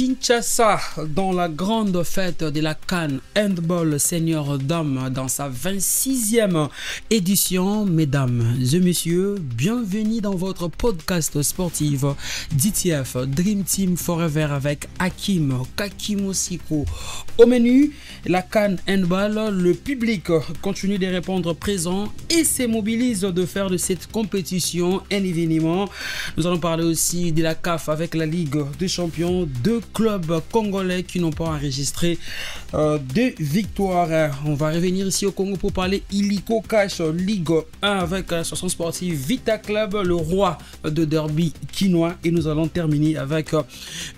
Kinshasa, dans la grande fête de la CAN Handball Senior Dames, dans sa 26e édition. Mesdames et messieurs, bienvenue dans votre podcast sportif DTF Dream Team Forever avec Hakim Kakimosiko. Au menu, la CAN Handball, le public continue de répondre présent et se mobilise de faire de cette compétition un événement. Nous allons parler aussi de la CAF avec la Ligue des Champions, deux clubs congolais qui n'ont pas enregistré de victoires. On va revenir ici au Congo pour parler Illico Cash Ligue 1 avec l'association sportive Vita Club, le roi de derby quinois. Et nous allons terminer avec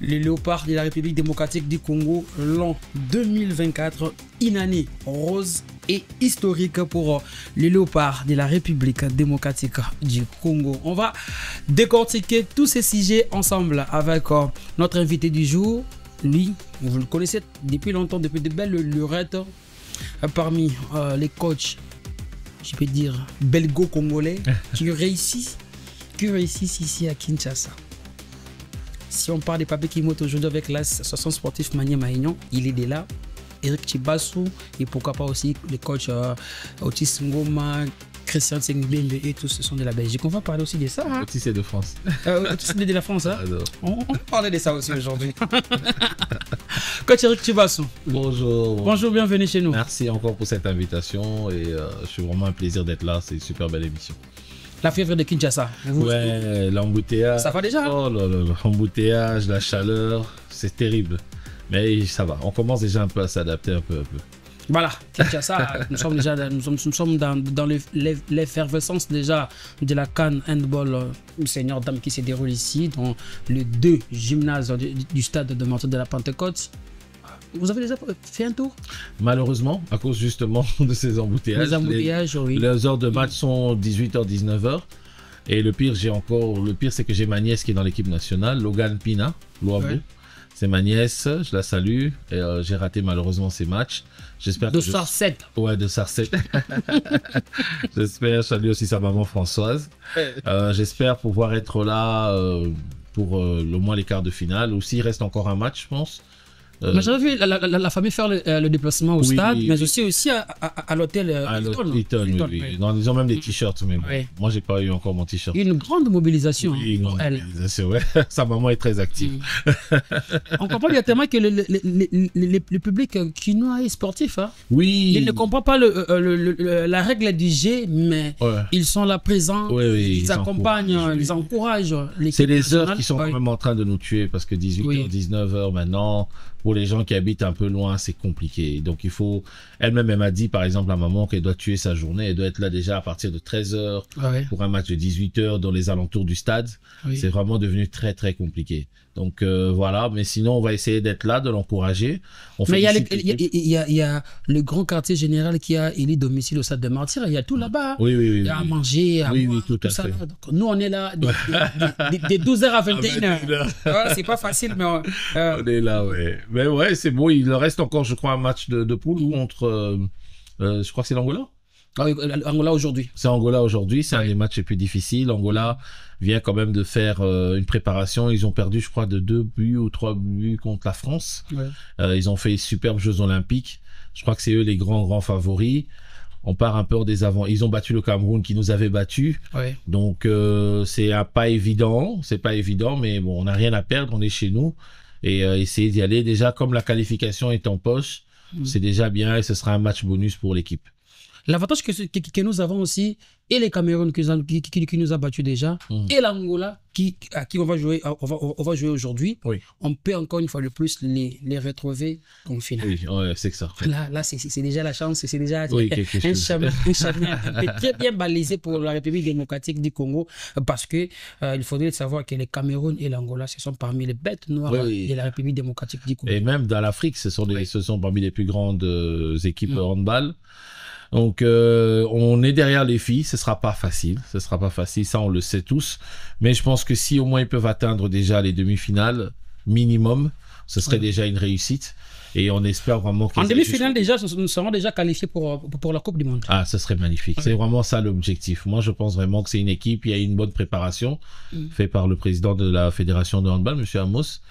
les Léopards de la République démocratique du Congo, l'an 2024, une année rose et historique pour les Léopards de la République démocratique du Congo. On va décortiquer tous ces sujets ensemble avec notre invité du jour. Lui, vous le connaissez depuis longtemps, depuis de belles lurettes, parmi les coachs, je peux dire, belgo-congolais qui réussissent ici à Kinshasa. Si on parle des papiers qui montent aujourd'hui avec l'association sportive Mania Maignan, il est de là. Eric Chibassou et pourquoi pas aussi les coachs Otis Ngoma, Christian Sengbembe et tous ce sont de la Belgique. On va parler aussi de ça. Hein? Otis c'est de France. Otis c'est de la France. Hein? On parlait de ça aussi aujourd'hui. Coach Eric Chibassou. Bonjour. Bonjour, bienvenue chez nous. Merci encore pour cette invitation et je suis vraiment un plaisir d'être là. C'est une super belle émission. La fièvre de Kinshasa. Ouais, l'embouteillage. Ça va déjà? Oh là là, l'embouteillage, la chaleur, c'est terrible. Mais ça va, on commence déjà un peu à s'adapter un peu. Voilà, Kinshasa, nous sommes déjà dans l'effervescence déjà de la CAN Handball Senior Dame qui se déroule ici dans les deux gymnases du stade de Marteau de la Pentecôte. Vous avez déjà fait un tour? Malheureusement, à cause justement de ces embouteillages. Les embouteillages, oui. Les heures de match sont 18h, 19h. Et le pire, c'est que j'ai ma nièce qui est dans l'équipe nationale, Logan Pina, Loabo. Ouais. C'est ma nièce, je la salue. Et j'ai raté malheureusement ces matchs. J'espère de Sarcette. Ouais, de Sarcette. J'espère, je salue aussi sa maman Françoise. J'espère pouvoir être là pour au moins les quarts de finale. Aussi, il reste encore un match, je pense. J'avais vu la famille faire le déplacement au stade, mais aussi à l'hôtel Hilton. Oui. Non, ils ont même des t-shirts, mais bon, moi j'ai pas eu encore mon t-shirt. Une grande mobilisation. Oui, une grande mobilisation, ouais. Sa maman est très active. On comprend tellement que le public quinois est sportif. Hein? Oui. Il ne comprend pas la règle du jeu, mais ils sont là présents, ils accompagnent, ils encouragent. C'est les heures qui sont quand même en train de nous tuer parce que 18h, 19h maintenant. Pour les gens qui habitent un peu loin, c'est compliqué. Donc, il faut... Elle-même, elle m'a dit, par exemple, à maman qu'elle doit tuer sa journée. Elle doit être là déjà à partir de 13h pour un match de 18h dans les alentours du stade. C'est vraiment devenu très, très compliqué. Donc, voilà. Mais sinon, on va essayer d'être là, de l'encourager. Mais il y a le grand quartier général qui a élu domicile au stade de Martyrs. Il y a tout là-bas. Oui. Il y a à manger, à boire, tout à fait. Donc, nous, on est là de 12h à 21h. C'est pas facile, mais... On est là, ouais. Mais ouais, c'est bon. Il reste encore, je crois, un match de poule contre... je crois que c'est l'Angola. Angola aujourd'hui. C'est Angola aujourd'hui, c'est un des matchs les plus difficiles. Angola vient quand même de faire une préparation. Ils ont perdu, je crois, de 2 buts ou 3 buts contre la France. Ils ont fait les superbes Jeux Olympiques. Je crois que c'est eux les grands favoris. On part un peu des avant. Ils ont battu le Cameroun qui nous avait battus. Donc c'est pas évident. C'est pas évident, mais bon, on n'a rien à perdre. On est chez nous et essayer d'y aller. Déjà, comme la qualification est en poche, c'est déjà bien et ce sera un match bonus pour l'équipe. L'avantage que nous avons aussi, et les Cameroun qui nous a battus déjà, et l'Angola à qui on va jouer aujourd'hui, on peut encore une fois de plus les retrouver en finale. Oui, c'est que ça. Là c'est déjà la chance, c'est déjà un chemin très bien balisé pour la République démocratique du Congo, parce que il faudrait savoir que les Cameroun et l'Angola, ce sont parmi les bêtes noires de la République démocratique du Congo. Et même dans l'Afrique, ce sont parmi les plus grandes équipes handball. Donc on est derrière les filles, ce sera pas facile, ça on le sait tous, mais je pense que si au moins ils peuvent atteindre déjà les demi-finales minimum, ce serait déjà une réussite. Et on espère vraiment en demi-finale, déjà, nous serons déjà qualifiés pour la Coupe du Monde. Ah, ce serait magnifique. C'est vraiment ça l'objectif. Moi, je pense vraiment que c'est une équipe, il y a une bonne préparation faite par le président de la Fédération de handball, M. Amos.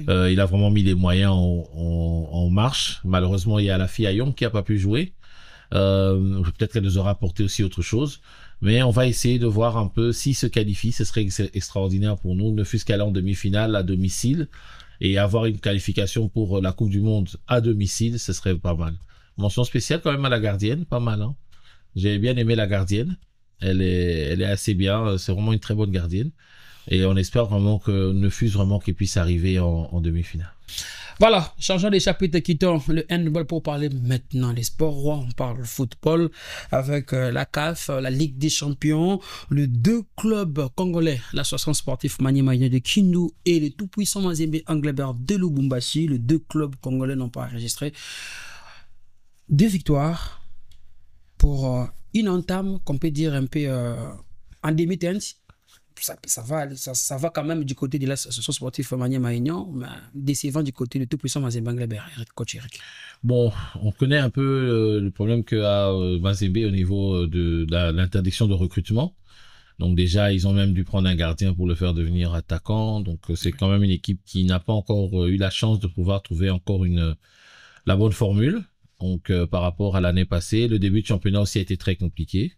Il a vraiment mis les moyens en marche. Malheureusement, il y a la fille Ayong qui n'a pas pu jouer. Peut-être qu'elle nous aura apporté aussi autre chose. Mais on va essayer de voir un peu s'il se qualifie. Ce serait extraordinaire pour nous, ne fût-ce qu'aller en demi-finale à domicile et avoir une qualification pour la Coupe du Monde à domicile, ce serait pas mal. Mention spéciale quand même à la gardienne, pas mal. Hein. J'ai bien aimé la gardienne. Elle est assez bien. C'est vraiment une très bonne gardienne. Et on espère vraiment que ne fût-ce vraiment qu'elle puisse arriver en demi-finale. Voilà, changeons de chapitre, quittons le handball pour parler maintenant des sports rois. On parle football avec la CAF, la Ligue des Champions, les deux clubs congolais, l'association sportive Maniema de Kindu et le tout-puissant Mazembe Anglebert de Lubumbashi. Les deux clubs congolais n'ont pas enregistré 2 victoires pour une entame qu'on peut dire un peu en demi-teinte. Ça va quand même du côté de l'association sportive Maniema Union, mais décevant du côté de tout-puissant Mazembe Anglebert. Coach Eric. Bon, on connaît un peu le problème qu'a Mazembe au niveau de l'interdiction de recrutement. Donc déjà, ils ont même dû prendre un gardien pour le faire devenir attaquant. Donc c'est quand même une équipe qui n'a pas encore eu la chance de pouvoir trouver encore la bonne formule. Donc par rapport à l'année passée, le début de championnat aussi a été très compliqué.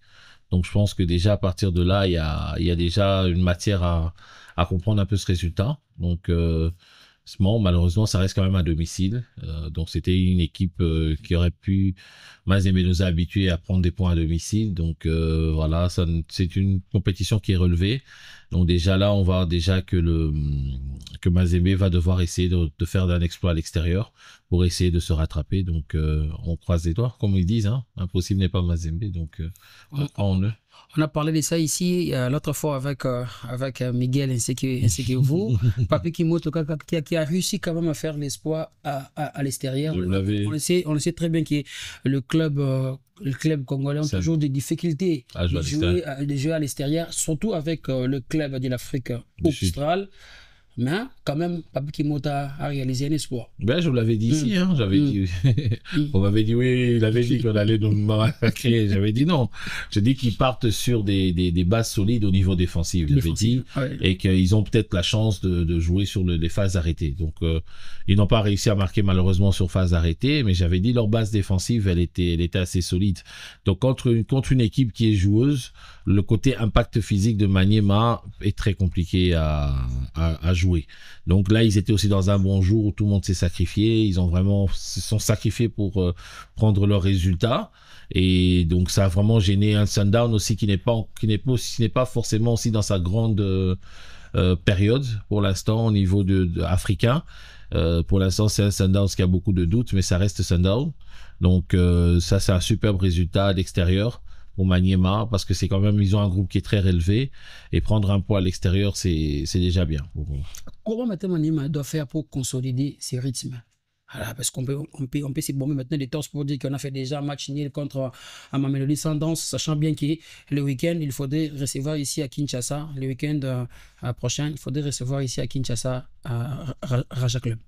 Donc je pense que déjà à partir de là, il y a déjà une matière à comprendre un peu ce résultat. Donc bon, malheureusement, ça reste quand même à domicile. Donc c'était une équipe qui aurait pu, Mazembe nous a habitués à prendre des points à domicile. Donc voilà, c'est une compétition qui est relevée. Donc déjà là, on voit déjà que Mazembe va devoir essayer de faire un exploit à l'extérieur pour essayer de se rattraper. Donc on croise les doigts, comme ils disent, hein. Impossible n'est pas Mazembe. Donc on a parlé de ça ici l'autre fois avec Miguel ainsi que vous. Papi Kimoto qui a réussi quand même à faire l'espoir à l'extérieur. On le sait très bien que le club congolais a toujours des difficultés de jouer à l'extérieur, surtout avec le club de l'Afrique australe. Mais quand même, Papi Kimoto a réalisé un espoir. Ben, je vous l'avais dit ici, hein. J'avais dit, on m'avait dit oui, il avait dit qu'on allait nous massacrer. J'avais dit non. Je dis qu'ils partent sur des bases solides au niveau défensif. J'avais dit, et qu'ils ont peut-être la chance de jouer sur les phases arrêtées. Donc, ils n'ont pas réussi à marquer malheureusement sur phase arrêtée, mais j'avais dit leur base défensive, elle était assez solide. Donc, contre une équipe qui est joueuse, le côté impact physique de Maniema est très compliqué à jouer. Donc là, ils étaient aussi dans un bon jour où tout le monde s'est sacrifié. Ils ont vraiment se sont sacrifiés pour prendre leurs résultats. Et donc ça a vraiment gêné un Sundown aussi qui n'est pas forcément aussi dans sa grande période pour l'instant au niveau africain. Pour l'instant, c'est un Sundown qui a beaucoup de doutes, mais ça reste Sundown. Donc ça, c'est un superbe résultat d'extérieur pour Maniema, parce que c'est quand même, ils ont un groupe qui est très relevé, et prendre un poids à l'extérieur, c'est déjà bien. Comment maintenant Maniema doit faire pour consolider ses rythmes? Voilà, parce qu'on peut s'y bomber maintenant des torses pour dire qu'on a fait déjà un match nul contre Mamelodi Sundowns, sachant bien que le week-end, il faudrait recevoir ici à Kinshasa, le week-end prochain, il faudrait recevoir ici à Kinshasa Raja Club.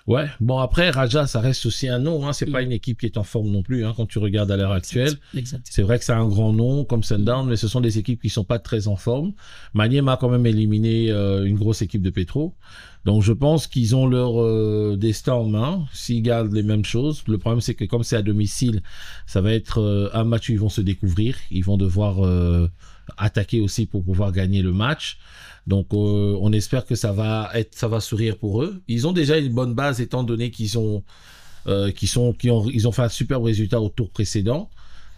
Ouais, bon après Raja, ça reste aussi un nom, hein. C'est pas une équipe qui est en forme non plus, hein, quand tu regardes à l'heure actuelle. C'est vrai que c'est un grand nom comme Sundown, mais ce sont des équipes qui sont pas très en forme. Maniema a quand même éliminé une grosse équipe de Petro, donc je pense qu'ils ont leur destin en main s'ils gardent les mêmes choses. Le problème c'est que comme c'est à domicile, ça va être un match où ils vont se découvrir, ils vont devoir attaquer aussi pour pouvoir gagner le match. Donc on espère que ça va sourire pour eux. Ils ont déjà une bonne base étant donné qu'ils ont fait un superbe résultat au tour précédent.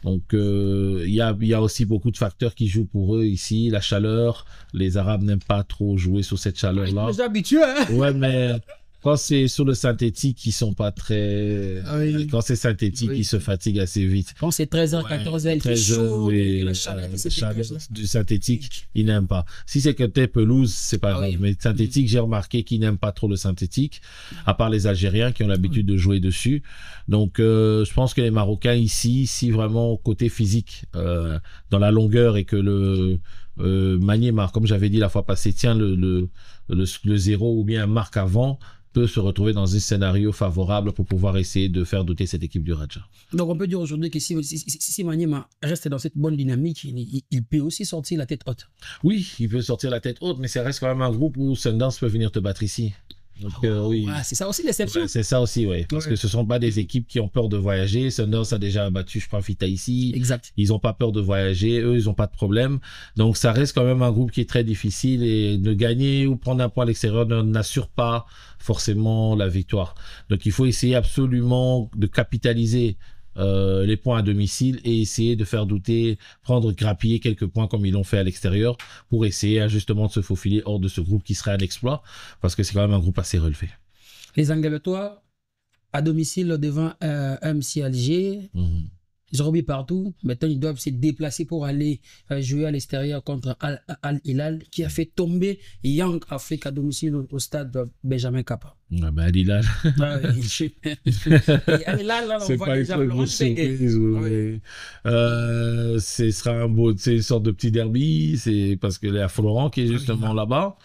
Donc il y a aussi beaucoup de facteurs qui jouent pour eux ici. La chaleur, les Arabes n'aiment pas trop jouer sur cette chaleur-là. Ils sont habitués, hein. Ouais, mais quand c'est sur le synthétique, ils sont pas très... Quand c'est synthétique, ils se fatiguent assez vite. Quand c'est 13h, 14h, il fait chaud. La chaleur du synthétique, ils n'aiment pas. Si c'est que t'es pelouse, c'est pas grave. Mais synthétique, j'ai remarqué qu'ils n'aiment pas trop le synthétique, à part les Algériens qui ont l'habitude de jouer dessus. Donc, je pense que les Marocains ici, si vraiment côté physique, dans la longueur, et que Maniema, comme j'avais dit la fois passée, tient le 0 ou bien marque avant, peut se retrouver dans un scénario favorable pour pouvoir essayer de faire douter cette équipe du Raja. Donc on peut dire aujourd'hui que si Maniema reste dans cette bonne dynamique, il peut aussi sortir la tête haute. Oui, il peut sortir la tête haute, mais ça reste quand même un groupe où Sundance peut venir te battre ici. Donc, oui. Ouais, c'est ça aussi l'exception. Ouais, c'est ça aussi, oui. Parce que ce ne sont pas des équipes qui ont peur de voyager. Sundance a déjà battu, je crois, Vita ici. Exact. Ils n'ont pas peur de voyager. Eux, ils n'ont pas de problème. Donc, ça reste quand même un groupe qui est très difficile et de gagner ou prendre un point à l'extérieur n'assure pas forcément la victoire. Donc, il faut essayer absolument de capitaliser les points à domicile et essayer de faire douter, grappiller quelques points comme ils l'ont fait à l'extérieur pour essayer justement de se faufiler hors de ce groupe qui serait un exploit parce que c'est quand même un groupe assez relevé. Les Anglais-Toi à domicile devant MC Alger, ils ont remis partout. Maintenant, ils doivent se déplacer pour aller jouer à l'extérieur contre Al Hilal qui a fait tomber Young Afrique à domicile au stade Benjamin Kappa. Ah ben Al Hilal. Al Hilal, c'est pas une très grosse surprise. Ce sera c'est une sorte de petit derby. C'est parce que a Florent qui est justement là-bas.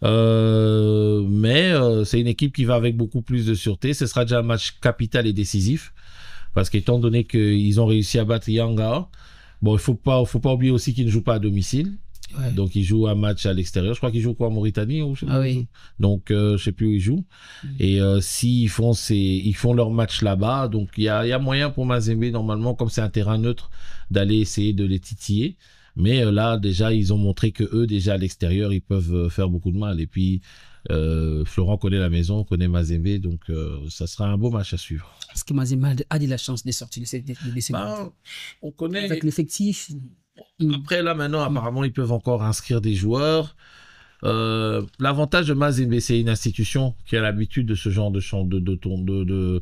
Mais c'est une équipe qui va avec beaucoup plus de sûreté. Ce sera déjà un match capital et décisif. Parce qu'étant donné qu'ils ont réussi à battre Yanga, bon, il faut pas oublier aussi qu'ils ne jouent pas à domicile. Ouais. Donc, ils jouent un match à l'extérieur. Je crois qu'ils jouent quoi en Mauritanie ou je sais pas. Oui. Donc, je sais plus où ils jouent. Et s'ils font leur match là-bas, donc il y a moyen pour Mazembe, normalement, comme c'est un terrain neutre, d'aller essayer de les titiller. Mais là, déjà, ils ont montré que eux, déjà à l'extérieur, ils peuvent faire beaucoup de mal. Et puis, Florent connaît la maison, connaît Mazembe, donc ça sera un beau match à suivre. Est-ce que Mazembe a de la chance de sortir de ces on connaît. Avec l'effectif. Après, là, maintenant, apparemment, ils peuvent encore inscrire des joueurs. L'avantage de Mazembe, c'est une institution qui a l'habitude de ce genre de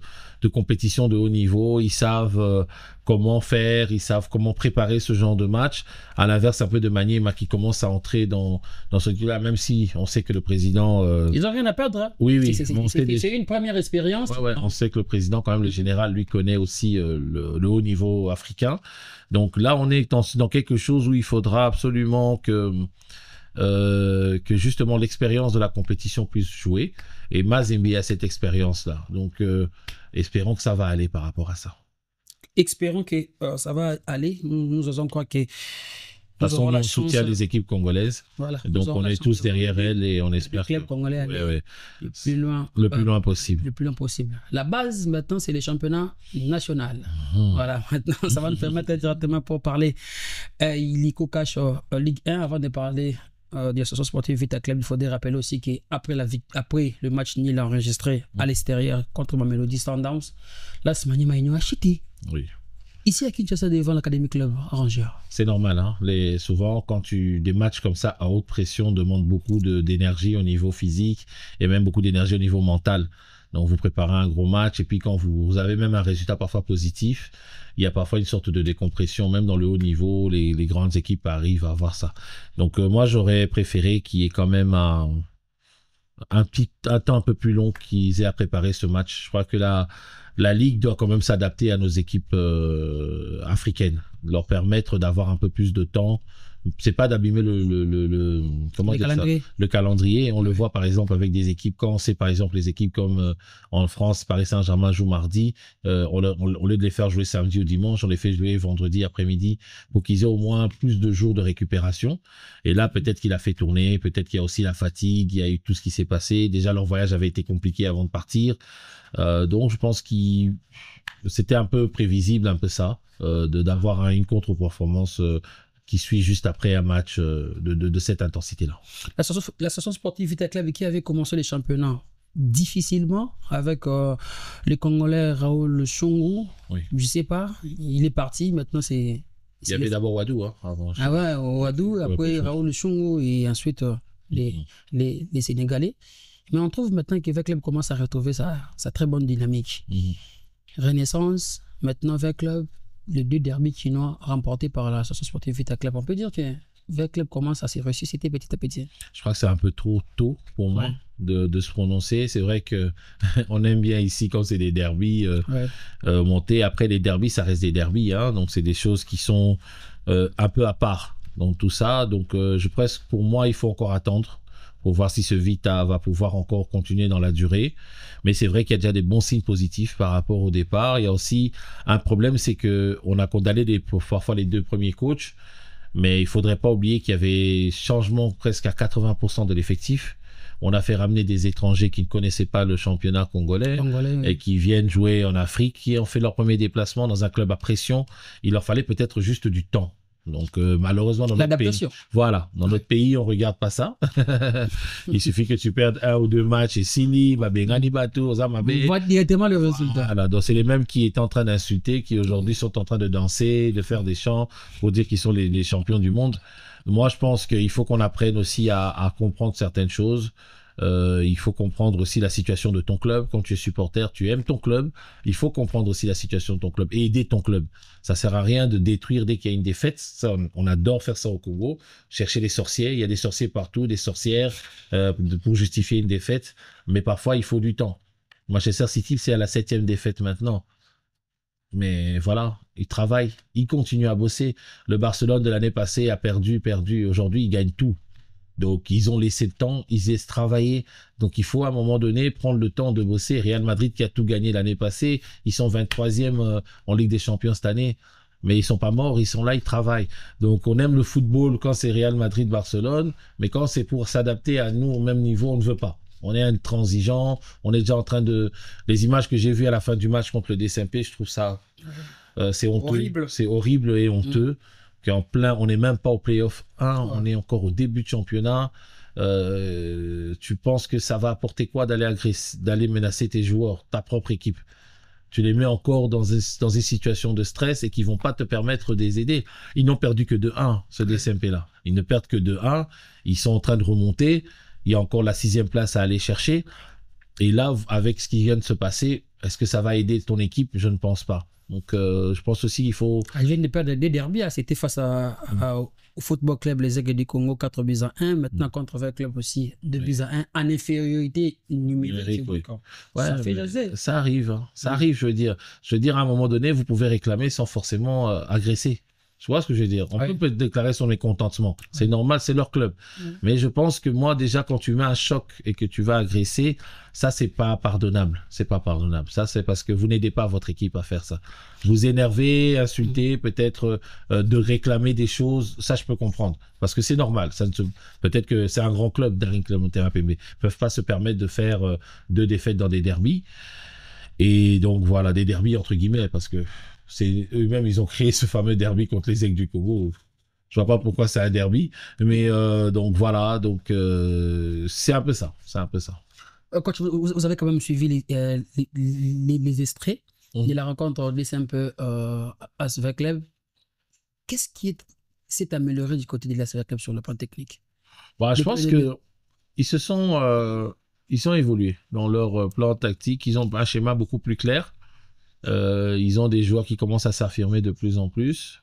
compétition de haut niveau. Ils savent comment faire, ils savent comment préparer ce genre de match. À l'inverse, un peu de Maniema qui commence à entrer dans ce truc-là, même si on sait que le président... Ils n'ont rien à perdre. Hein. Oui. C'est une première expérience. Ouais, on sait que le président, quand même, le général, lui connaît aussi le haut niveau africain. Donc là, on est dans quelque chose où il faudra absolument que justement l'expérience de la compétition puisse jouer, et Mazembe a cette expérience là, donc espérons que ça va aller par rapport à ça. Espérons que ça va aller. Nous osons croire que de toute façon, on soutient les équipes congolaises, voilà, donc on est tous derrière elles et on espère que le club congolais aller le plus loin possible. Le plus loin possible. La base maintenant, c'est les championnats nationaux. Voilà, maintenant ça va nous permettre directement pour parler Illico Cash Ligue 1 avant de parler de l'association sportive Vita Club. Il faudrait rappeler aussi qu'après le match nul enregistré à l'extérieur contre Mamelodi Sundowns, là, c'est Maniema a chuté. Oui. Ici à Kinshasa devant l'Académie Club Rangers. C'est normal, hein. Souvent, des matchs comme ça à haute pression demandent beaucoup d'énergie au niveau physique et même beaucoup d'énergie au niveau mental. Donc, vous préparez un gros match et puis quand vous avez même un résultat parfois positif, il y a parfois une sorte de décompression, même dans le haut niveau, les grandes équipes arrivent à avoir ça. Donc, moi, j'aurais préféré qu'il y ait quand même un temps un peu plus long qu'ils aient à préparer ce match. Je crois que la Ligue doit quand même s'adapter à nos équipes africaines, leur permettre d'avoir un peu plus de temps. C'est pas d'abîmer le calendrier. On le voit par exemple avec des équipes, quand c'est par exemple les équipes comme en France, Paris Saint-Germain joue mardi, au lieu de les faire jouer samedi ou dimanche, on les fait jouer vendredi après-midi pour qu'ils aient au moins plus de jours de récupération. Et là, peut-être qu'il a fait tourner, peut-être qu'il y a aussi la fatigue, il y a eu tout ce qui s'est passé. Déjà, leur voyage avait été compliqué avant de partir. Donc, je pense que c'était un peu prévisible, un peu ça, d'avoir une contre-performance qui suit juste après un match de cette intensité-là. L'association sportive Vita Club qui avait commencé les championnats difficilement avec les Congolais Raoul Chongo. Oui. Je ne sais pas, il est parti, maintenant c'est... Il y avait d'abord Wadou avant. Ah ouais, Wadou, après Raoul Chongo et ensuite les Sénégalais. Mais on trouve maintenant que Vita Club commence à retrouver sa très bonne dynamique. Renaissance, maintenant Vita Club, les 2 derbys chinois remportés par l'association sportive Vita Club. On peut dire que Vita Club commence à se ressusciter petit à petit. Je crois que c'est un peu trop tôt pour moi de se prononcer. C'est vrai qu'on aime bien ici quand c'est des derbys montés. Après les derbys, ça reste des derbys. Hein, donc c'est des choses qui sont un peu à part Donc tout ça, pour moi, il faut encore attendre pour voir si ce Vita va pouvoir encore continuer dans la durée. Mais c'est vrai qu'il y a déjà des bons signes positifs par rapport au départ. Il y a aussi un problème, c'est qu'on a condamné parfois les 2 premiers coachs, mais il ne faudrait pas oublier qu'il y avait changement presque à 80% de l'effectif. On a fait ramener des étrangers qui ne connaissaient pas le championnat congolais et qui viennent jouer en Afrique, qui ont fait leur premier déplacement dans un club à pression. Il leur fallait peut-être juste du temps. Donc malheureusement dans notre pays, notre pays on regarde pas ça. Il suffit que tu perdes 1 ou 2 matchs et Sini, Babengani Bato, Ozamabe. On voit directement le résultat. Voilà, donc c'est les mêmes qui étaient en train d'insulter, qui aujourd'hui sont en train de danser, de faire des chants pour dire qu'ils sont les champions du monde. Moi je pense qu'il faut qu'on apprenne aussi à comprendre certaines choses. Il faut comprendre aussi la situation de ton club. Quand tu es supporter, tu aimes ton club. Il faut comprendre aussi la situation de ton club et aider ton club. Ça sert à rien de détruire dès qu'il y a une défaite. Ça, on adore faire ça au Congo. Chercher les sorciers. Il y a des sorciers partout, des sorcières pour justifier une défaite. Mais parfois, il faut du temps. Manchester City, c'est à la 7e défaite maintenant. Mais voilà, ils travaillent. Ils continuent à bosser. Le Barcelone de l'année passée a perdu. Aujourd'hui, ils gagnent tout. Donc, ils ont laissé le temps, ils laissent travailler. Donc, il faut à un moment donné prendre le temps de bosser. Real Madrid qui a tout gagné l'année passée, ils sont 23e en Ligue des Champions cette année. Mais ils sont pas morts, ils sont là, ils travaillent. Donc, on aime le football quand c'est Real Madrid-Barcelone, mais quand c'est pour s'adapter à nous au même niveau, on ne veut pas. On est intransigeant, on est déjà en train de... Les images que j'ai vues à la fin du match contre le DSMP, je trouve ça... c'est honteux. Horrible. C'est horrible et honteux. On n'est même pas au play-off 1, on est encore au début de championnat. Tu penses que ça va apporter quoi d'aller menacer tes joueurs, ta propre équipe? Tu les mets encore dans des situations de stress et qui vont pas te permettre de les aider. Ils n'ont perdu que de 1, ce DSMP-là. Ils ne perdent que de 1. Ils sont en train de remonter. Il y a encore la 6e place à aller chercher. Et là, avec ce qui vient de se passer, est-ce que ça va aider ton équipe? Je ne pense pas. Donc, je pense aussi qu'il faut... Ils viennent de perdre des derbies. C'était face au Football Club Les Aigles du Congo, 4-1. Maintenant, contre le club aussi, 2-1, en infériorité numérique. Oui. Ça arrive. Hein. Ça arrive, je veux dire. Je veux dire, à un moment donné, vous pouvez réclamer sans forcément agresser. Tu vois ce que je veux dire? On peut déclarer son mécontentement. C'est normal, c'est leur club. Mais je pense que moi, déjà, quand tu mets un choc et que tu vas agresser, ça, c'est pas pardonnable. C'est pas pardonnable. Ça, c'est parce que vous n'aidez pas votre équipe à faire ça. Vous énerver, insulter, peut-être de réclamer des choses, ça, je peux comprendre. Parce que c'est normal. Peut-être que c'est un grand club, Daring Club Monterrey-Pembe. Ils peuvent pas se permettre de faire 2 défaites dans des derbies. Et donc, voilà, des derbies, entre guillemets, parce que c'est eux-mêmes, ils ont créé ce fameux derby contre les Aigles du Congo. Je vois pas pourquoi c'est un derby, mais donc voilà, c'est un peu ça, Coach, vous avez quand même suivi les extraits de la rencontre de DSMP à Sver Club. Qu'est-ce qui s'est amélioré du côté de la Sver Club sur le plan technique? Je pense que ils ont évolué dans leur plan tactique. Ils ont un schéma beaucoup plus clair. Ils ont des joueurs qui commencent à s'affirmer de plus en plus.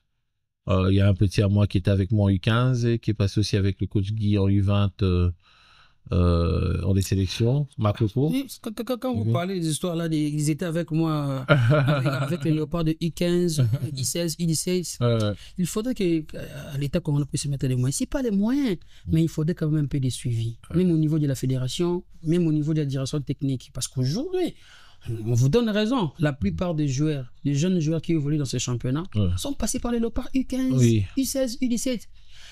Il y a un petit à moi qui était avec moi en U15 et qui est passé aussi avec le coach Guy en U20 en des sélections. Makoko. Quand vous parlez des histoires là, ils étaient avec moi avec les léopards de U15, U16, U17. Il faudrait qu'à l'État qu'on puisse se mettre les moyens. C'est pas les moyens, mais il faudrait quand même un peu de suivi. Même au niveau de la fédération, même au niveau de la direction technique. Parce qu'aujourd'hui, on vous donne raison. La plupart des joueurs, des jeunes joueurs qui évoluent dans ce championnat, sont passés par les léopards U15, U16, U17.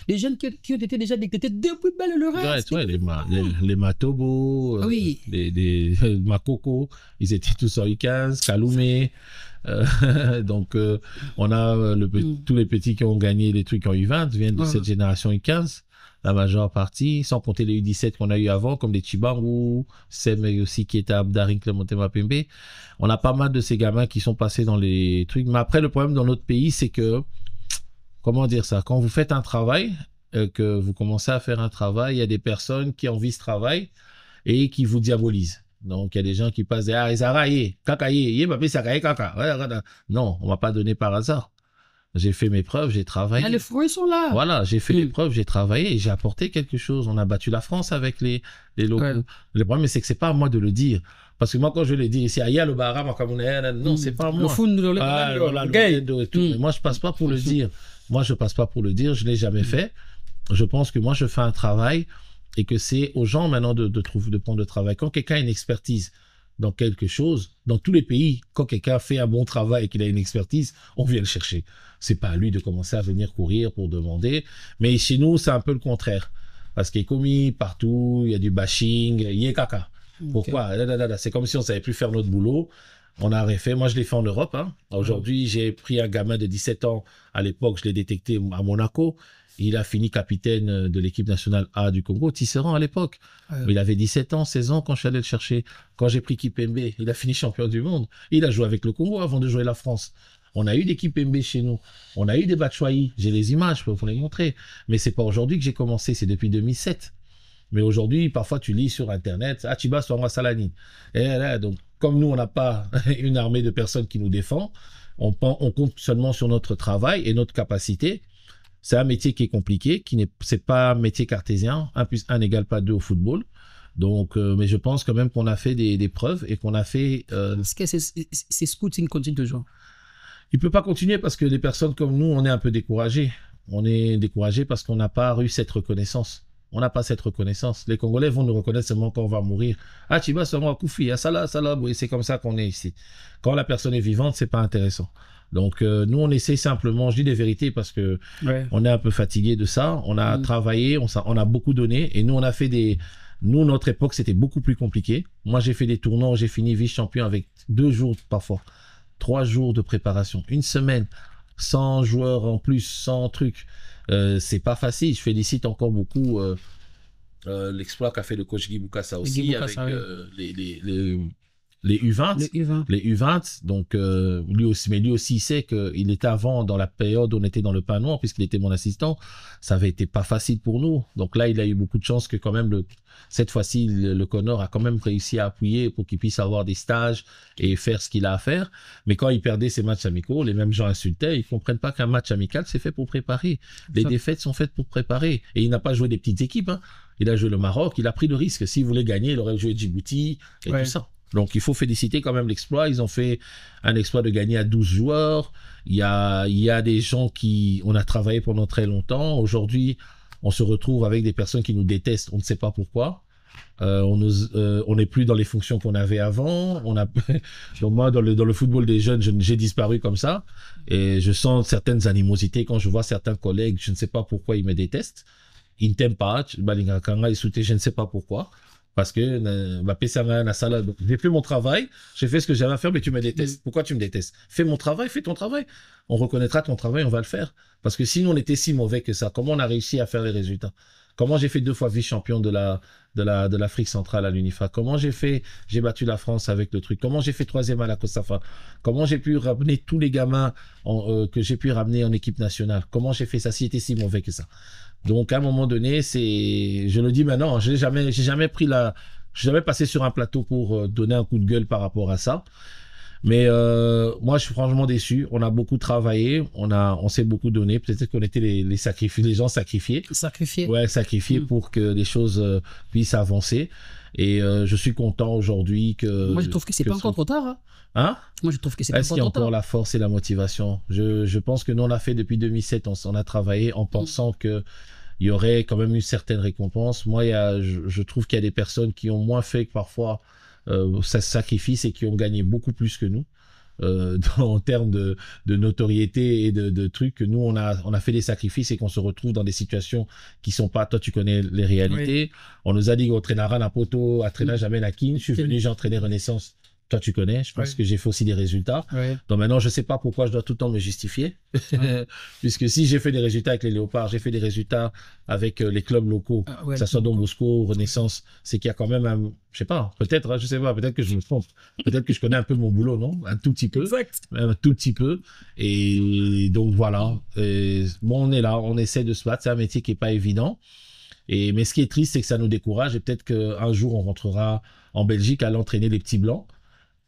Les jeunes qui ont été déjà détectés depuis belle lurette. Les Matobo, les Makoko, ils étaient tous en U15, Kaloumé. Donc, on a tous les petits qui ont gagné les trucs en U20 viennent de cette génération U15. La majeure partie, sans compter les U17 qu'on a eu avant, comme les Chibangu, Sem aussi qui était à Daring Club Monterrey-Pembe. On a pas mal de ces gamins qui sont passés dans les trucs. Mais après, le problème dans notre pays, c'est que, comment dire ça, quand vous faites un travail, que vous commencez à faire un travail, il y a des personnes qui envient ce travail et qui vous diabolisent. Donc, il y a des gens qui passent non, on m'a pas donné par hasard. J'ai fait mes preuves, j'ai travaillé. Les fruits sont là. Voilà, j'ai fait mes preuves, j'ai travaillé et j'ai apporté quelque chose. On a battu la France avec les locaux. Le problème, c'est que c'est pas à moi de le dire. Parce que moi, quand je le dis ici, Aya le Bara, non, c'est pas moi. Le fond de Mais moi, je passe pas pour le dire. Moi, je passe pas pour le dire, je l'ai jamais fait. Je pense que moi, je fais un travail et que c'est aux gens maintenant de prendre le travail. Quand quelqu'un a une expertise dans quelque chose, dans tous les pays, quand quelqu'un fait un bon travail et qu'il a une expertise, on vient le chercher. C'est pas à lui de commencer à venir courir pour demander. Mais chez nous, c'est un peu le contraire. Parce qu'il est commis partout, il y a du bashing, il y a caca. Pourquoi? C'est comme si on savait plus faire notre boulot. On a refait. Moi, je l'ai fait en Europe. Hein. Aujourd'hui, j'ai pris un gamin de 17 ans. À l'époque, je l'ai détecté à Monaco. Il a fini capitaine de l'équipe nationale A du Congo, Tisserand à l'époque. Il avait 17 ans, 16 ans quand je suis allé le chercher. Quand j'ai pris Kipembe, il a fini champion du monde. Il a joué avec le Congo avant de jouer la France. On a eu des Kipembe chez nous. On a eu des Batshuayi. J'ai les images, je peux vous les montrer. Mais c'est pas aujourd'hui que j'ai commencé, c'est depuis 2007. Mais aujourd'hui, parfois, tu lis sur Internet, Achiba Souanga Salani. Et là, donc, comme nous, on n'a pas une armée de personnes qui nous défend, on compte seulement sur notre travail et notre capacité. C'est un métier qui est compliqué, c'est pas un métier cartésien. 1 + 1 = pas 2 au football. Donc, mais je pense quand même qu'on a fait des preuves et qu'on a fait... Est-ce que ces scouting continuent toujours? Il peut pas continuer parce que les personnes comme nous, on est un peu découragés. On est découragés parce qu'on n'a pas eu cette reconnaissance. On n'a pas cette reconnaissance. Les Congolais vont nous reconnaître seulement quand on va mourir. Ah, tu vas seulement Koufi, ah, ça là, oui, c'est comme ça qu'on est ici. Quand la personne est vivante, c'est pas intéressant. Donc, nous, on essaie simplement, je dis des vérités parce que on est un peu fatigué de ça. On a travaillé, on a beaucoup donné et nous, on a fait nous, notre époque, c'était beaucoup plus compliqué. Moi, j'ai fait des tournois, j'ai fini vice-champion avec 2 jours, parfois 3 jours de préparation, 1 semaine, 100 joueurs en plus, 100 trucs. C'est pas facile. Je félicite encore beaucoup l'exploit qu'a fait le coach Guy Boukassa aussi avec les U20. Les U20. Donc, lui aussi, il sait qu'il était avant, dans la période où on était dans le pain noir, puisqu'il était mon assistant. Ça avait été pas facile pour nous. Donc là, il a eu beaucoup de chance que quand même, cette fois-ci, le Connor a quand même réussi à appuyer pour qu'il puisse avoir des stages et faire ce qu'il a à faire. Mais quand il perdait ses matchs amicaux, les mêmes gens insultaient. Ils comprennent pas qu'un match amical, c'est fait pour préparer. Les défaites sont faites pour préparer. Et il n'a pas joué des petites équipes. Hein. Il a joué le Maroc. Il a pris le risque. S'il voulait gagner, il aurait joué Djibouti et tout ça. Donc, il faut féliciter quand même l'exploit. Ils ont fait un exploit de gagner à 12 joueurs. Il y a des gens on a travaillé pendant très longtemps. Aujourd'hui, on se retrouve avec des personnes qui nous détestent. On ne sait pas pourquoi. On n'est plus dans les fonctions qu'on avait avant. Donc moi, dans le football des jeunes, j'ai disparu comme ça. Et je sens certaines animosités quand je vois certains collègues. Je ne sais pas pourquoi ils me détestent. Ils ne t'aiment pas. Je ne sais pas pourquoi. Parce que j'ai fait mon travail, j'ai fait ce que j'avais à faire, mais tu me détestes. Pourquoi tu me détestes? Fais mon travail, fais ton travail. On reconnaîtra ton travail, on va le faire. Parce que sinon, on était si mauvais que ça. Comment on a réussi à faire les résultats? Comment j'ai fait 2 fois vice-champion de l'Afrique centrale à l'UNIFA? Comment j'ai battu la France avec le truc? Comment j'ai fait 3e à la COSAFA? Comment j'ai pu ramener tous les gamins que j'ai pu ramener en équipe nationale? Comment j'ai fait ça si j'étais si mauvais que ça? Donc, à un moment donné, je le dis maintenant, j'ai jamais passé sur un plateau pour donner un coup de gueule par rapport à ça. Mais moi, je suis franchement déçu. On a beaucoup travaillé, on s'est beaucoup donné. Peut-être qu'on était les gens sacrifiés. Sacrifiés pour que les choses puissent avancer. Et je suis content aujourd'hui que... Moi, je trouve que c'est pas encore trop tard. Hein? Moi, je trouve que c'est pas encore trop tard. Est-ce qu'il y a encore la force et la motivation? Je pense que nous, on l'a fait depuis 2007. On a travaillé en pensant que il y aurait quand même une certaine récompense. Moi, je trouve qu'il y a des personnes qui ont moins fait que parfois ce sacrifice et qui ont gagné beaucoup plus que nous en termes de notoriété et de trucs. Que nous, on a fait des sacrifices et qu'on se retrouve dans des situations qui sont pas... Toi, tu connais les réalités. Oui. On nous a dit qu'on traînera Napoto, à traîner jamais Nakin. Je suis venu, j'ai entraîné Renaissance. Toi, tu connais, je pense que j'ai fait aussi des résultats. Donc maintenant, je sais pas pourquoi je dois tout le temps me justifier. Puisque si j'ai fait des résultats avec les Léopards, j'ai fait des résultats avec les clubs locaux, que ça soit Don Bosco, Renaissance, c'est qu'il y a quand même je sais pas, peut-être, je sais pas, peut-être que je me trompe. Peut-être que je connais un peu mon boulot, non? Un tout petit peu. Exact. Un tout petit peu. Et donc voilà. Bon, on est là, on essaie de se battre. C'est un métier qui est pas évident. Mais ce qui est triste, c'est que ça nous décourage. Et peut-être qu'un jour, on rentrera en Belgique à l'entraîner les petits blancs.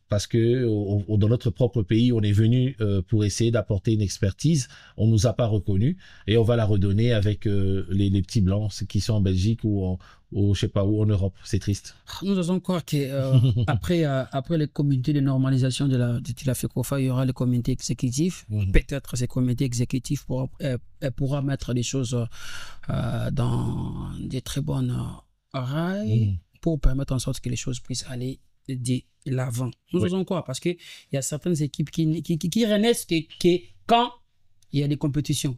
parce que dans notre propre pays, on est venu pour essayer d'apporter une expertise. On nous a pas reconnus et on va la redonner avec les petits blancs qui sont en Belgique ou je sais pas où en Europe. C'est triste. Nous allons croire que après les comités de normalisation de la FECOFA, il y aura le comité exécutif. Peut-être ce comité exécutif pourra mettre les choses dans des très bonnes rails pour permettre en sorte que les choses puissent aller de l'avant. Nous faisons quoi? Parce qu'il y a certaines équipes qui renaissent quand il y a des compétitions.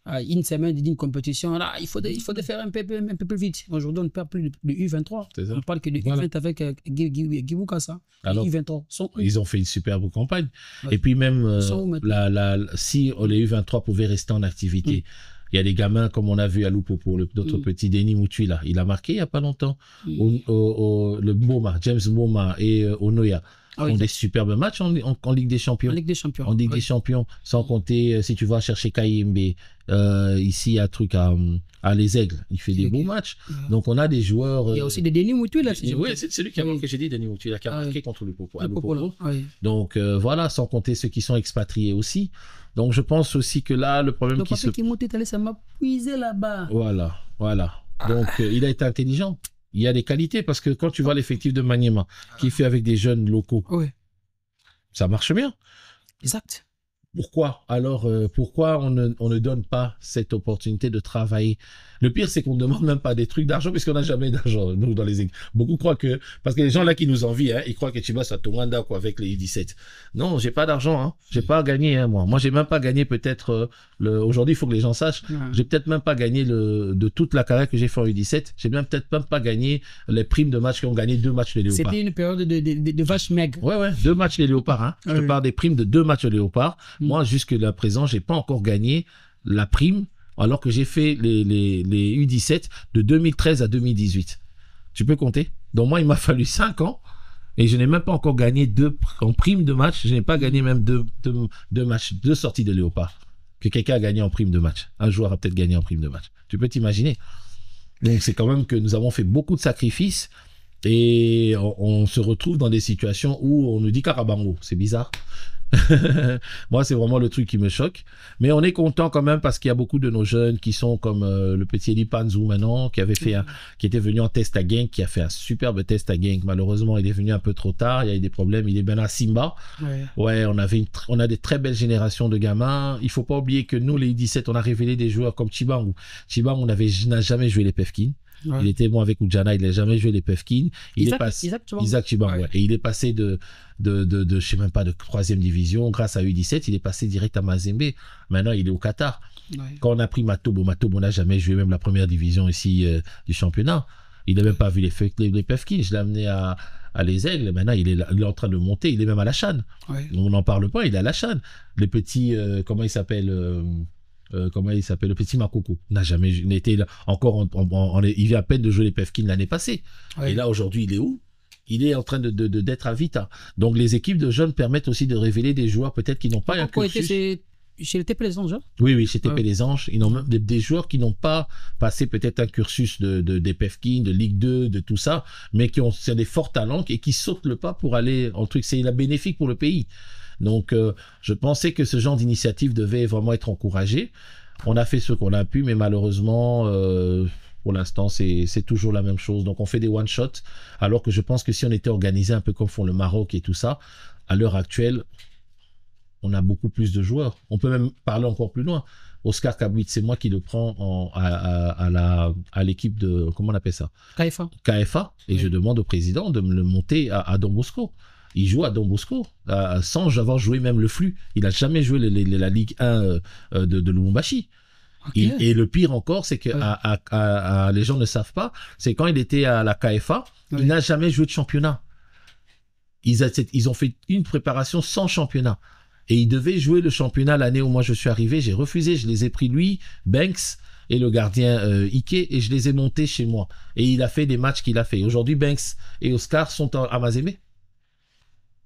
Une semaine d'une compétition, là, il faut faire un peu plus vite. Aujourd'hui, on ne parle plus du U23. On ne parle que du U20 avec Guy Boukassa. Alors, U23 ils ont fait une superbe campagne. Ouais. Et puis même, si les U23 pouvaient rester en activité, il y a des gamins, comme on a vu à Lupopo, notre petit Denis Moutuy, là, il a marqué il n'y a pas longtemps. Le Mboma, James Mboma et Onoya ont des superbes matchs en Ligue des Champions. En Ligue des Champions. Sans compter, si tu vas chercher Kayembe, ici, il y a un truc à Les Aigles. Il fait des beaux matchs. Donc, on a des joueurs. Il y a aussi des Denis Moutuy, là. Oui, c'est celui qui a marqué, j'ai dit, Denis Moutuy, qui a marqué contre Lupopo. Donc, voilà, sans compter ceux qui sont expatriés aussi. Donc, je pense aussi que là, le problème qui se... ça m'a puisé là-bas. Voilà. Donc, il a été intelligent. Il y a des qualités parce que quand tu vois l'effectif de Maniema qui fait avec des jeunes locaux, ça marche bien. Exact. Pourquoi alors pourquoi on ne donne pas cette opportunité de travailler? Le pire, c'est qu'on ne demande même pas des trucs d'argent puisqu'on n'a jamais d'argent, nous, dans les équipes. Beaucoup croient que... Parce que les gens là qui nous envient, ils croient que tu vas à Tonganda avec les U17. Non, j'ai pas d'argent. J'ai pas gagné, moi. Moi, j'ai même pas gagné peut-être... Aujourd'hui, il faut que les gens sachent. J'ai peut-être même pas gagné de toute la carrière que j'ai fait en U17. J'ai peut-être même pas gagné les primes de matchs qui ont gagné 2 matchs les Léopards. C'était une période de vache maigre. Ouais, 2 matchs les Léopards. Je te parle des primes de 2 matchs les Léopards. Moi, jusqu'à présent, j'ai pas encore gagné la prime alors que j'ai fait les U17 de 2013 à 2018. Tu peux compter? Donc moi, il m'a fallu 5 ans et je n'ai même pas encore gagné en prime de match. Je n'ai pas gagné même deux matchs, 2 sorties de Léopard que quelqu'un a gagné en prime de match. Un joueur a peut-être gagné en prime de match. Tu peux t'imaginer? Donc c'est quand même que nous avons fait beaucoup de sacrifices et on se retrouve dans des situations où on nous dit Carabango. C'est bizarre. Moi, c'est vraiment le truc qui me choque. Mais on est content quand même parce qu'il y a beaucoup de nos jeunes qui sont comme le petit Eli Panzou maintenant, qui était venu en test à Genk, qui a fait un superbe test à Genk. Malheureusement, il est venu un peu trop tard. Il y a eu des problèmes. Il est bien à Simba. Ouais, on a des très belles générations de gamins. Il faut pas oublier que nous, les U17, on a révélé des joueurs comme Chibang. Chibang, n'a jamais joué les Pefkin. Il était bon avec Oudjana, il n'a jamais joué les Pefkin. Isaac Chibang, Et il est passé de je sais même pas, de 3e division. Grâce à U17, il est passé direct à Mazembe. Maintenant, il est au Qatar. Quand on a pris Matobo, n'a jamais joué même la 1re division ici du championnat. Il n'a même pas vu les Pefkin. Je l'ai amené à Les Aigles. Maintenant, il est en train de monter. Il est même à la Chan. On n'en parle pas, il est à la Chan. Les petits, comment il s'appelle le petit Makoko n'a jamais été encore il vient à peine de jouer les Pefkin l'année passée. Et là aujourd'hui il est où? Il est en train d'être à Vita. Donc les équipes de jeunes permettent aussi de révéler des joueurs peut-être qui n'ont pas un cursus. Chez le TP Les Anges? Oui, chez TP Les Anges. Ils ont des joueurs qui n'ont pas passé peut-être un cursus des Pefkin, de Ligue 2, de tout ça, mais qui ont des forts talents et qui sautent le pas pour aller en truc. C'est bénéfique pour le pays. Donc, je pensais que ce genre d'initiative devait vraiment être encouragé. On a fait ce qu'on a pu, mais malheureusement, pour l'instant, c'est toujours la même chose. Donc, on fait des one-shots, alors que je pense que si on était organisé un peu comme font le Maroc et tout ça, à l'heure actuelle, on a beaucoup plus de joueurs. On peut même parler encore plus loin. Oscar Kabouit, c'est moi qui le prends à l'équipe de, comment on appelle ça? KFA. Et je demande au président de me le monter à Don Bosco. Il joue à Don Bosco, sans avoir joué même le flux. Il n'a jamais joué la Ligue 1 de Lubumbashi. Et le pire encore, c'est que les gens ne savent pas, c'est quand il était à la KFA, il n'a jamais joué de championnat. Ils ont fait une préparation sans championnat. Et il devait jouer le championnat l'année où moi je suis arrivé. J'ai refusé, je les ai pris lui, Banks et le gardien Ike, et je les ai montés chez moi. Et il a fait des matchs qu'il a fait. Aujourd'hui, Banks et Oscar sont à Mazembe.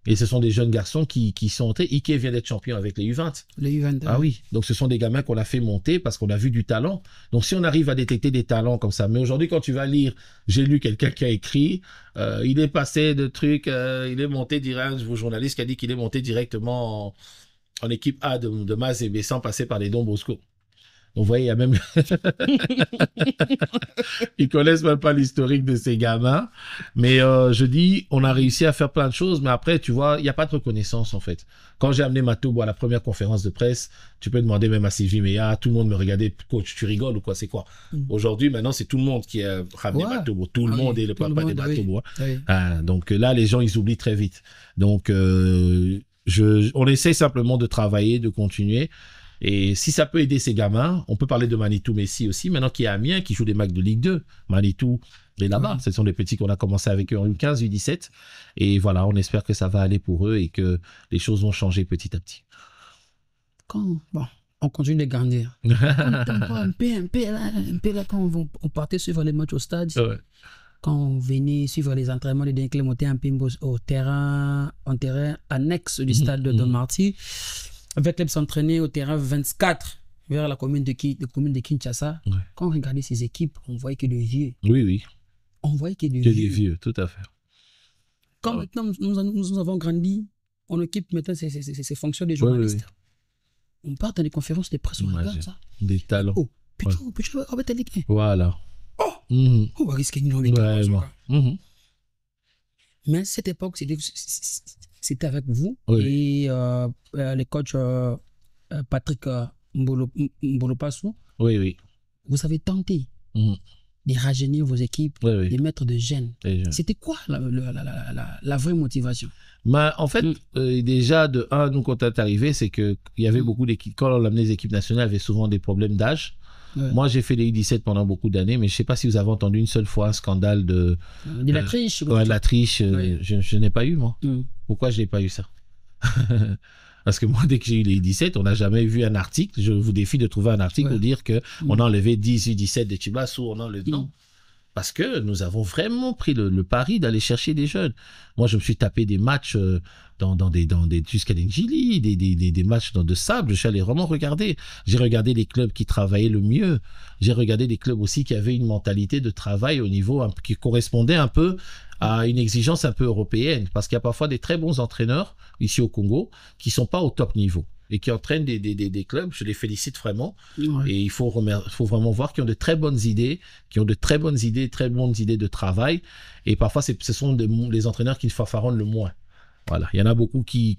Et ce sont des jeunes garçons qui sont entrés. Ike vient d'être champion avec les U20. Les U20. Ah oui. Donc, ce sont des gamins qu'on a fait monter parce qu'on a vu du talent. Donc, si on arrive à détecter des talents comme ça. Mais aujourd'hui, quand tu vas lire, j'ai lu quelqu'un qui a écrit, il est passé de trucs, il est monté direct, un journaliste qui a dit qu'il est monté directement en équipe A de Mazembe sans passer par les Don Bosco. Donc, vous voyez, il y a même... Ils connaissent même pas l'historique de ces gamins. Mais je dis, on a réussi à faire plein de choses. Mais après, tu vois, il n'y a pas de reconnaissance, en fait. Quand j'ai amené Matobo à la première conférence de presse, tu peux demander même à Sylvie Meya, tout le monde me regardait, coach, tu rigoles ou quoi, c'est quoi? Aujourd'hui, maintenant, c'est tout le monde qui a ramené Matobo. Tout le monde est le papa de Matobo. Donc là, les gens, ils oublient très vite. Donc, on essaie simplement de travailler, de continuer. Et si ça peut aider ces gamins, on peut parler de Manitou Messi aussi, maintenant qui est Amiens, qui joue des matchs de Ligue 2. Manitou est là-bas. Ce sont des petits qu'on a commencé avec eux en U15, U17. Et voilà, on espère que ça va aller pour eux et que les choses vont changer petit à petit. Bon, on continue de grandir. un peu là, quand on partait suivre les matchs au stade, quand on venait suivre les entraînements de Denklem au terrain annexe du stade de Don Marty, avec club s'entraîner au terrain 24 vers la commune de Kinshasa. Quand on regardait ces équipes, on voyait que des vieux. Oui. On voyait que des vieux, tout à fait. Quand maintenant nous avons grandi, on occupe maintenant ces fonctions des journalistes. On part dans des conférences de presse, on regarde ça. Des talents. Oh, putain, voilà. On va risquer une vraiment. Mais cette époque, c'était avec vous et le coach Patrick Mbolopassou. Oui. Vous avez tenté de rajeunir vos équipes, de mettre de jeunes. C'était quoi la vraie motivation? En fait, déjà, de un, nous, quand on est arrivé, c'est qu'il y avait beaucoup d'équipes. Quand on amenait les équipes nationales, il y avait souvent des problèmes d'âge. Moi, j'ai fait les U17 pendant beaucoup d'années, mais je ne sais pas si vous avez entendu une seule fois un scandale de la triche. De la triche. Je n'ai pas eu, moi. Pourquoi je n'ai pas eu ça? Parce que moi, dès que j'ai eu les U17, on n'a jamais vu un article. Je vous défie de trouver un article pour dire qu'on a enlevé 10 U17 de Chibas ou on enlève. Non. Parce que nous avons vraiment pris le pari d'aller chercher des jeunes. Moi, je me suis tapé des matchs dans des Tuscalingili, des matchs de sable. Je suis allé vraiment regarder. J'ai regardé les clubs qui travaillaient le mieux. J'ai regardé des clubs aussi qui avaient une mentalité de travail au niveau qui correspondait un peu à une exigence un peu européenne. Parce qu'il y a parfois des très bons entraîneurs ici au Congo qui ne sont pas au top niveau et qui entraînent des clubs. Je les félicite vraiment. Et il faut vraiment voir qu'ils ont de très bonnes idées, très bonnes idées de travail. Et parfois, ce sont les entraîneurs qui fanfaronnent le moins. Voilà. Il y en a beaucoup qui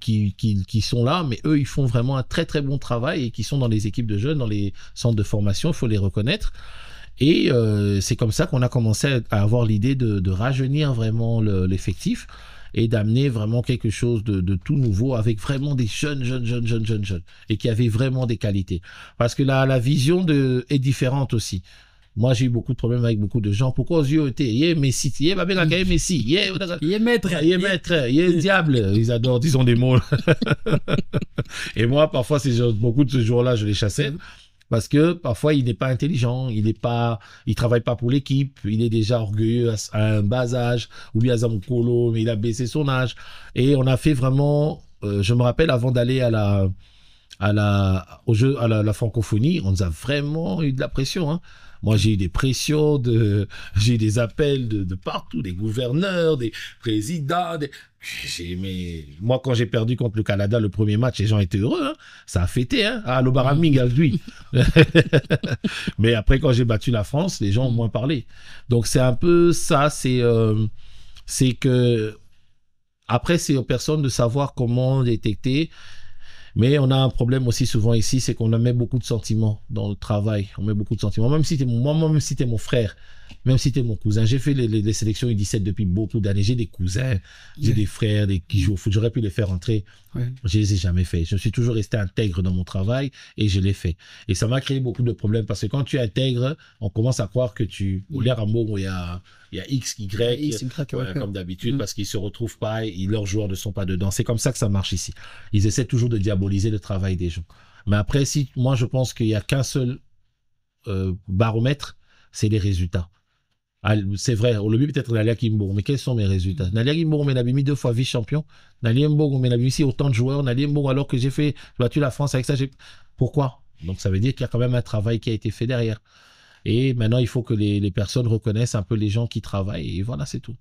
sont là, mais eux, ils font vraiment un très, très bon travail et qui sont dans les équipes de jeunes, dans les centres de formation, il faut les reconnaître. Et c'est comme ça qu'on a commencé à avoir l'idée de rajeunir vraiment l'effectif et d'amener vraiment quelque chose de tout nouveau avec vraiment des jeunes et qui avaient vraiment des qualités. Parce que la vision est différente aussi. Moi, j'ai eu beaucoup de problèmes avec beaucoup de gens. Pourquoi aux yeux étaient, il y a Messi, il y a Messi, il y a maître, il y a diable. Ils adorent, disons des mots. Et moi, parfois, beaucoup de ce jour-là, je les chassais. Parce que parfois, il n'est pas intelligent, il travaille pas pour l'équipe, il est déjà orgueilleux à un bas âge, ou bien à Zamukolo, mais il a baissé son âge. Et on a fait vraiment, je me rappelle, avant d'aller à la francophonie, on nous a vraiment eu de la pression, hein. Moi, j'ai eu des pressions, j'ai eu des appels de partout, des gouverneurs, des présidents. Moi, quand j'ai perdu contre le Canada le premier match, les gens étaient heureux. Hein. Ça a fêté. Hein. Ah, l'Obaraming a lui. Mais après, quand j'ai battu la France, les gens ont moins parlé. Donc, c'est un peu ça. C'est que après, c'est aux personnes de savoir comment détecter. Mais on a un problème aussi souvent ici, c'est qu'on met beaucoup de sentiments dans le travail. On met beaucoup de sentiments. Même si t'es mon frère, même si t'es mon cousin. J'ai fait les sélections U17 depuis beaucoup d'années. J'ai des cousins, j'ai des frères qui jouent au foot. J'aurais pu les faire entrer. Je les ai jamais fait. Je suis toujours resté intègre dans mon travail et je l'ai fait. Et ça m'a créé beaucoup de problèmes parce que quand tu es intègre, on commence à croire que l'air amour où il y a X, Y, comme d'habitude, parce qu'ils se retrouvent pas, leurs joueurs ne sont pas dedans. C'est comme ça que ça marche ici. Ils essaient toujours de diaboliser le travail des gens. Mais après, moi, je pense qu'il n'y a qu'un seul baromètre, c'est les résultats. C'est vrai, au début peut-être Nalia Kimbourg, mais quels sont mes résultats? Nalia Kimbourg, on m'a mis 2 fois vice-champion. Nalia Kimbourg, on m'a mis ici autant de joueurs. Nalia Kimbourg, alors que j'ai battu la France avec ça, pourquoi? Donc ça veut dire qu'il y a quand même un travail qui a été fait derrière. Et maintenant, il faut que les personnes reconnaissent un peu les gens qui travaillent. Et voilà, c'est tout.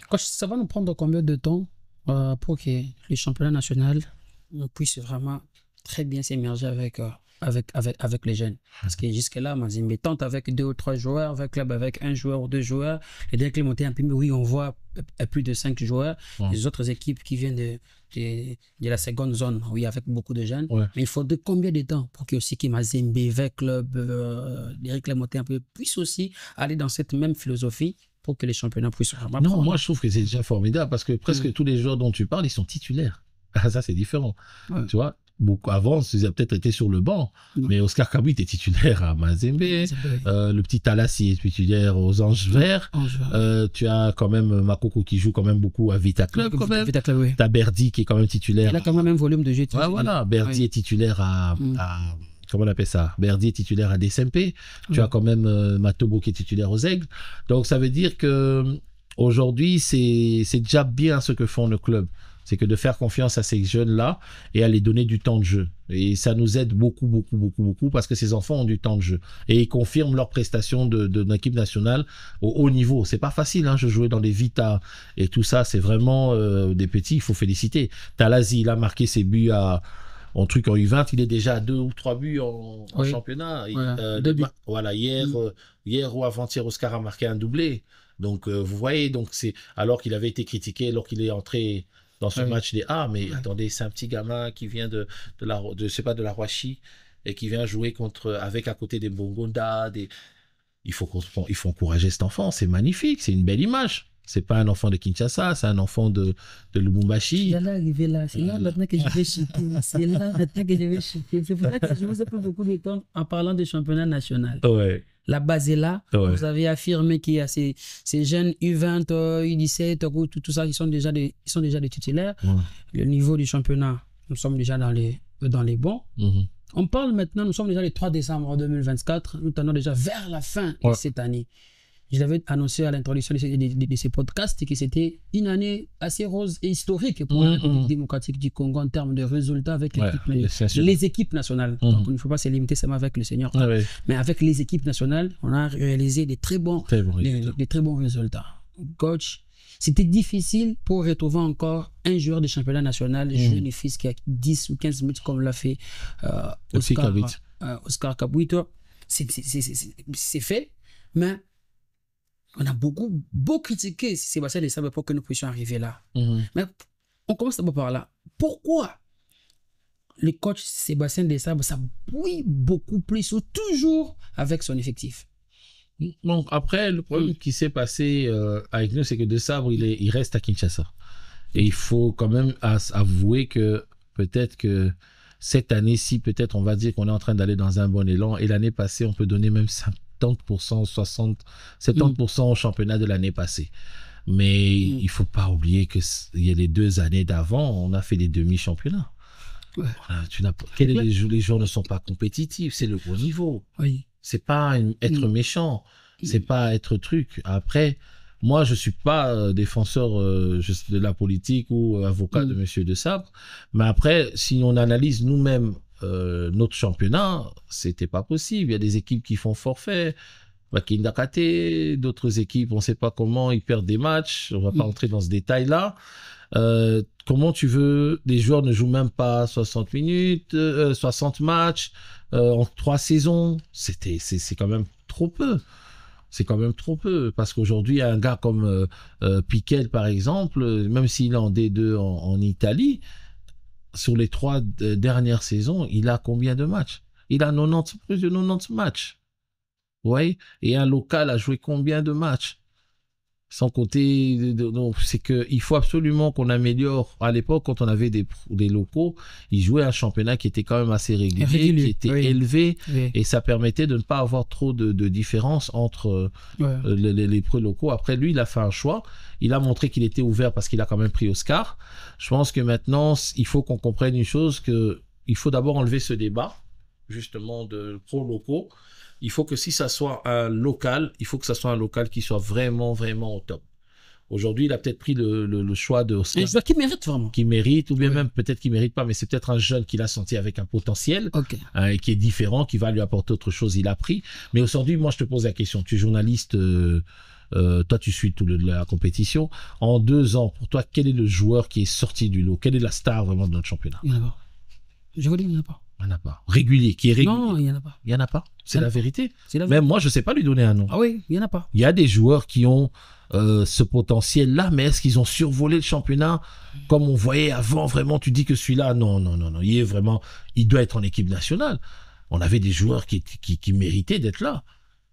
Coach, ça va nous prendre combien de temps pour que le championnat national puisse vraiment très bien s'émerger avec les jeunes? Parce que jusque-là, Mazembe tente avec 2 ou 3 joueurs, avec club avec 1 joueur ou 2 joueurs. Et dès que les montées un peu, oui, on voit plus de 5 joueurs. Les autres équipes qui viennent de la seconde zone, oui, avec beaucoup de jeunes. Ouais. Mais il faut combien de temps pour que aussi Mazembe, avec club, Eric Lemonté un peu, puisse aussi aller dans cette même philosophie pour que les championnats puissent vraiment Non, moi je trouve que c'est déjà formidable parce que presque tous les joueurs dont tu parles, ils sont titulaires. Ça, c'est différent. Ouais. Tu vois, beaucoup avant, ils ont peut-être été sur le banc, mais Oscar Kabou était titulaire à Mazembe. Le petit Talassi est titulaire aux Anges Verts. Tu as quand même Makoko qui joue quand même beaucoup à Vita Club. Vita Club, oui. Tu as Berdy qui est quand même titulaire. Il a quand même un volume de jeu. Ouais, voilà, Berdy est titulaire à comment on appelle ça? Berdy est titulaire à DSMP. Tu as quand même Matobo qui est titulaire aux Aigles. Donc ça veut dire que aujourd'hui, c'est déjà bien ce que font le club. C'est que de faire confiance à ces jeunes-là et à les donner du temps de jeu. Et ça nous aide beaucoup, beaucoup, beaucoup, beaucoup parce que ces enfants ont du temps de jeu. Et ils confirment leur prestation de l'équipe nationale au haut niveau. C'est pas facile, hein, je jouais dans les Vita et tout ça. C'est vraiment des petits, il faut féliciter. Talazi, il a marqué ses buts en U20, il est déjà à 2 ou 3 buts en championnat. Voilà, voilà, hier ou avant-hier, Oscar a marqué un doublé. Donc, vous voyez, donc c'est alors qu'il avait été critiqué, alors qu'il est entré dans ce match des A, mais attendez, c'est un petit gamin qui vient de la Roachie et qui vient jouer avec à côté des Bongonda. Il faut encourager cet enfant, c'est magnifique, c'est une belle image. C'est pas un enfant de Kinshasa, c'est un enfant de Lubumbashi. C'est là maintenant que je vais chuter. C'est pour ça que je vous ai pris beaucoup de temps en parlant du championnat national. Ouais. La base est là. Ouais. Vous avez affirmé qu'il y a ces jeunes U20, U17, tout ça, ils sont déjà des titulaires. Ouais. Le niveau du championnat, nous sommes déjà dans les bons. Mm-hmm. On parle maintenant, nous sommes déjà le 3 décembre 2024. Nous tendons déjà vers la fin de cette année. Je l'avais annoncé à l'introduction de ces podcasts que c'était une année assez rose et historique pour la République démocratique du Congo en termes de résultats avec les équipes nationales. Donc, il ne faut pas se limiter seulement avec le senior. Mais avec les équipes nationales, on a réalisé des très bons résultats. Coach, c'était difficile pour retrouver encore un joueur de championnat national, jeune fils qui a 10 ou 15 minutes comme l'a fait Oscar Kabouito. C'est fait, mais on a beaucoup critiqué Sébastien Desabre pour que nous puissions arriver là. Mais on commence d'abord par là. Pourquoi le coach Sébastien Desabre s'appuie beaucoup plus ou toujours avec son effectif? Donc après, le problème qui s'est passé avec nous, c'est que Desabre, il reste à Kinshasa. Et il faut quand même avouer que peut-être que cette année-ci, peut-être on va dire qu'on est en train d'aller dans un bon élan. Et l'année passée, on peut donner même 70% au championnat de l'année passée. Mais il ne faut pas oublier qu'il y a les 2 années d'avant, on a fait des demi-championnats. Les joueurs ne sont pas compétitifs, c'est le gros niveau. C'est pas être méchant, c'est pas être truc. Après, moi, je ne suis pas défenseur de la politique ou avocat de M. Desabre. Mais après, si on analyse nous-mêmes notre championnat, c'était pas possible. Il y a des équipes qui font forfait, Bakindakate, d'autres équipes, on sait pas comment, ils perdent des matchs. On va pas entrer dans ce détail-là. Comment tu veux, les joueurs ne jouent même pas 60 minutes, 60 matchs en 3 saisons. C'est quand même trop peu. C'est quand même trop peu, parce qu'aujourd'hui, un gars comme Piquel, par exemple, même s'il est en D2 en Italie, sur les 3 dernières saisons, il a combien de matchs? Il a plus de 90 matchs. Ouais. Et un local a joué combien de matchs? Sans compter, donc c'est qu'il faut absolument qu'on améliore. À l'époque, quand on avait des locaux, ils jouaient un championnat qui était quand même assez régulier, qui était élevé, et ça permettait de ne pas avoir trop de différence entre les locaux. Après, lui, il a fait un choix. Il a montré qu'il était ouvert parce qu'il a quand même pris Oscar. Je pense que maintenant, il faut qu'on comprenne une chose, qu'il faut d'abord enlever ce débat, justement, de pro-locaux. il faut que si ça soit un local, il faut que ça soit un local qui soit vraiment, vraiment au top. Aujourd'hui, il a peut-être pris le choix de Oscar. Un joueur qui mérite vraiment. Qui mérite, ou bien même peut-être qu'il ne mérite pas, mais c'est peut-être un jeune qu'il a senti avec un potentiel, et qui est différent, qui va lui apporter autre chose. Il a pris. Mais aujourd'hui, moi, je te pose la question. Tu es journaliste, toi, tu suis toute la compétition. En 2 ans, pour toi, quel est le joueur qui est sorti du lot? Quelle est la star vraiment de notre championnat? Il n'y en a pas. Je vous dis, il n'y en a pas. Il n'y en a pas. Régulier, qui est régulier. Non, il n'y en a pas. Il n'y en a pas. C'est la vérité. Même Même moi, je ne sais pas lui donner un nom. Ah oui, il n'y en a pas. Il y a des joueurs qui ont ce potentiel-là, mais est-ce qu'ils ont survolé le championnat comme on voyait avant? Vraiment, tu dis que celui-là, non. Il doit être en équipe nationale. On avait des joueurs qui méritaient d'être là.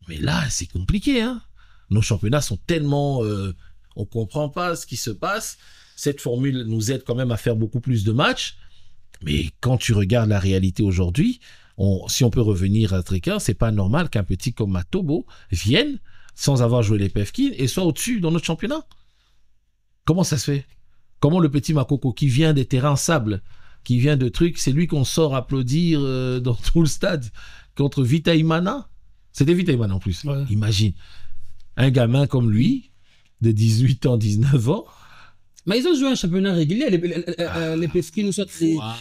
Mais là, c'est compliqué, hein. Nos championnats sont tellement... on comprend pas ce qui se passe. Cette formule nous aide quand même à faire beaucoup plus de matchs. Mais quand tu regardes la réalité aujourd'hui, si on peut revenir à Tréquin, c'est pas normal qu'un petit comme Matobo vienne sans avoir joué les PFK et soit au-dessus dans notre championnat. Comment ça se fait? Comment le petit Makoko qui vient des terrains sable, qui vient de trucs, c'est lui qu'on sort applaudir dans tout le stade contre Vita Imana? C'était Vita Imana en plus. Ouais. Imagine. Un gamin comme lui, de 18 ans, 19 ans. Mais ils ont joué un championnat régulier, les PFK nous sortent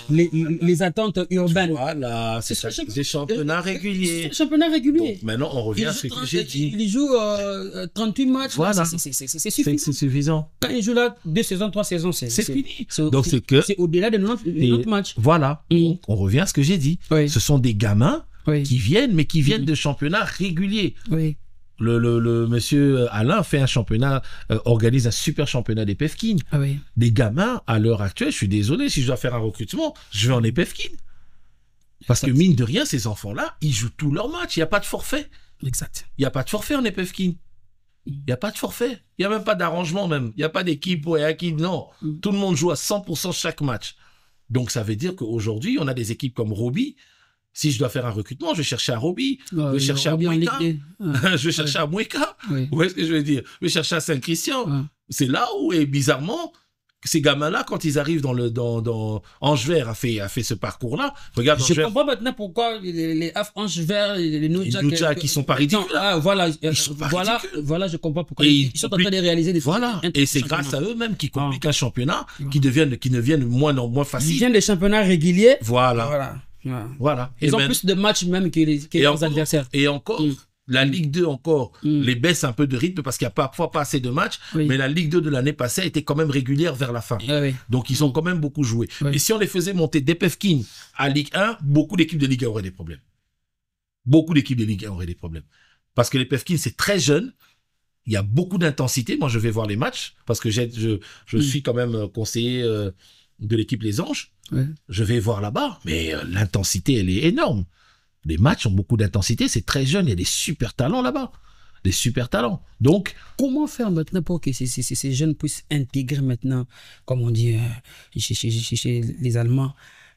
les attentes urbaines. Voilà, c'est des championnats réguliers. C'est championnat régulier. Donc, maintenant, on revient à ce que j'ai dit. Ils jouent 38 matchs. Voilà. C'est suffisant. C'est suffisant. Quand ils jouent là 2 saisons, 3 saisons, c'est fini. Donc c'est au-delà de notre match. Voilà. Donc, on revient à ce que j'ai dit. Oui. Ce sont des gamins qui viennent, mais qui viennent de championnats réguliers. Oui. Le monsieur Alain fait un championnat, organise un super championnat des PFK. Ah oui. Des gamins, à l'heure actuelle, je suis désolé, si je dois faire un recrutement, je vais en PFK. Parce que mine de rien, ces enfants-là, ils jouent tous leurs matchs. Il n'y a pas de forfait. Exact. Il n'y a pas de forfait en PFK. Il n'y a pas de forfait. Il n'y a même pas d'arrangement même. Il n'y a pas d'équipe ou équipe. Non. Tout le monde joue à 100% chaque match. Donc ça veut dire qu'aujourd'hui, on a des équipes comme Roby. Si je dois faire un recrutement, je vais chercher à Roby, je vais chercher à Moueka, je vais chercher à Moueka. Où est-ce que je vais dire? Je vais chercher à Saint-Christian. C'est là où, et bizarrement, ces gamins-là, quand ils arrivent dans Angevert a fait ce parcours-là. Regarde, je comprends maintenant pourquoi les Angevert, les Nujak qui sont pas ridicules. Voilà, je comprends pourquoi ils sont en train de réaliser des choses. Voilà, et c'est grâce à eux-mêmes qui compliquent un championnat, qui deviennent moins faciles. Ils viennent des championnats réguliers. Voilà. Ils ont plus de matchs même que leurs adversaires. Et encore, la Ligue 2 les baisse un peu de rythme parce qu'il n'y a parfois pas assez de matchs, mais la Ligue 2 de l'année passée a été quand même régulière vers la fin. Donc ils ont quand même beaucoup joué. Et si on les faisait monter des PFK à Ligue 1, beaucoup d'équipes de Ligue 1 auraient des problèmes. Beaucoup d'équipes de Ligue 1 auraient des problèmes. Parce que les PFK, c'est très jeune. Il y a beaucoup d'intensité. Moi, je vais voir les matchs parce que je suis quand même conseiller de l'équipe Les Anges. Je vais voir là-bas, mais l'intensité, elle est énorme. Les matchs ont beaucoup d'intensité, c'est très jeune, il y a des super talents là-bas. Des super talents. Donc, comment faire maintenant pour que ces jeunes puissent intégrer maintenant, comme on dit chez les Allemands,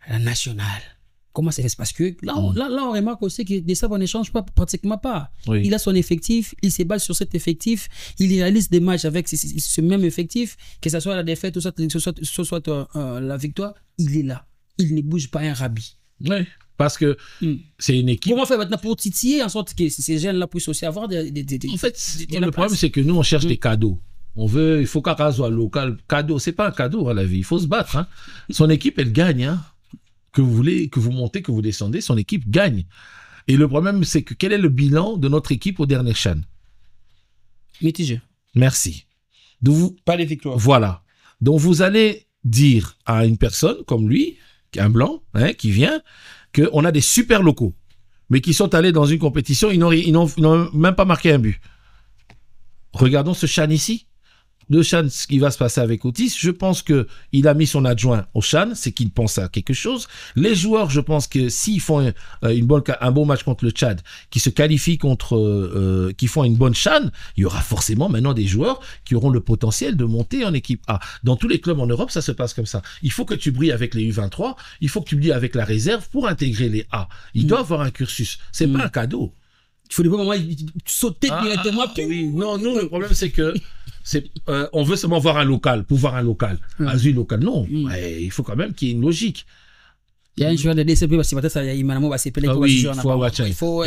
la nationale? Comment ça se passe? Parce que là, on remarque aussi que des sables, on n'échange pratiquement pas. Oui. Il a son effectif, il se base sur cet effectif, il réalise des matchs avec ce même effectif, que ce soit la défaite ou que ce soit la victoire, il est là. Il ne bouge pas un rabis. Oui, parce que c'est une équipe... Comment faire maintenant pour titiller en sorte que ces jeunes-là puissent aussi avoir des En fait, le problème, c'est que nous, on cherche des cadeaux. Il faut qu'Ara soit local. Cadeau, c'est pas un cadeau à la vie, il faut se battre. Hein. Son équipe, elle gagne, hein. Que vous montez, que vous descendez, son équipe gagne. Et le problème, c'est que quel est le bilan de notre équipe au dernier CHAN? Mitigé. Merci. Pas les victoires. Voilà. Donc, vous allez dire à une personne comme lui, un blanc, qui vient, qu'on a des super locaux, mais qui sont allés dans une compétition, ils n'ont même pas marqué un but. Regardons ce CHAN ici. Le CHAN, ce qui va se passer avec Otis, je pense qu'il a mis son adjoint au CHAN, c'est qu'il pense à quelque chose. Les joueurs, je pense que s'ils font un bon match contre le Tchad, qui se qualifient qui font une bonne CHAN, il y aura forcément maintenant des joueurs qui auront le potentiel de monter en équipe A. Dans tous les clubs en Europe, ça se passe comme ça. Il faut que tu brilles avec les U23, il faut que tu brilles avec la réserve pour intégrer les A. Il doit avoir un cursus. C'est pas un cadeau. Il faut des moments sauter directement. Oui. Non, nous, le problème, c'est que on veut seulement voir un local, pour voir un local. Azul local, non. Ouais, il faut quand même qu'il y ait une logique. Il y a un joueur de DCP parce que peut-être il y a Imanamo va s'épeler. Oui, il faut avoir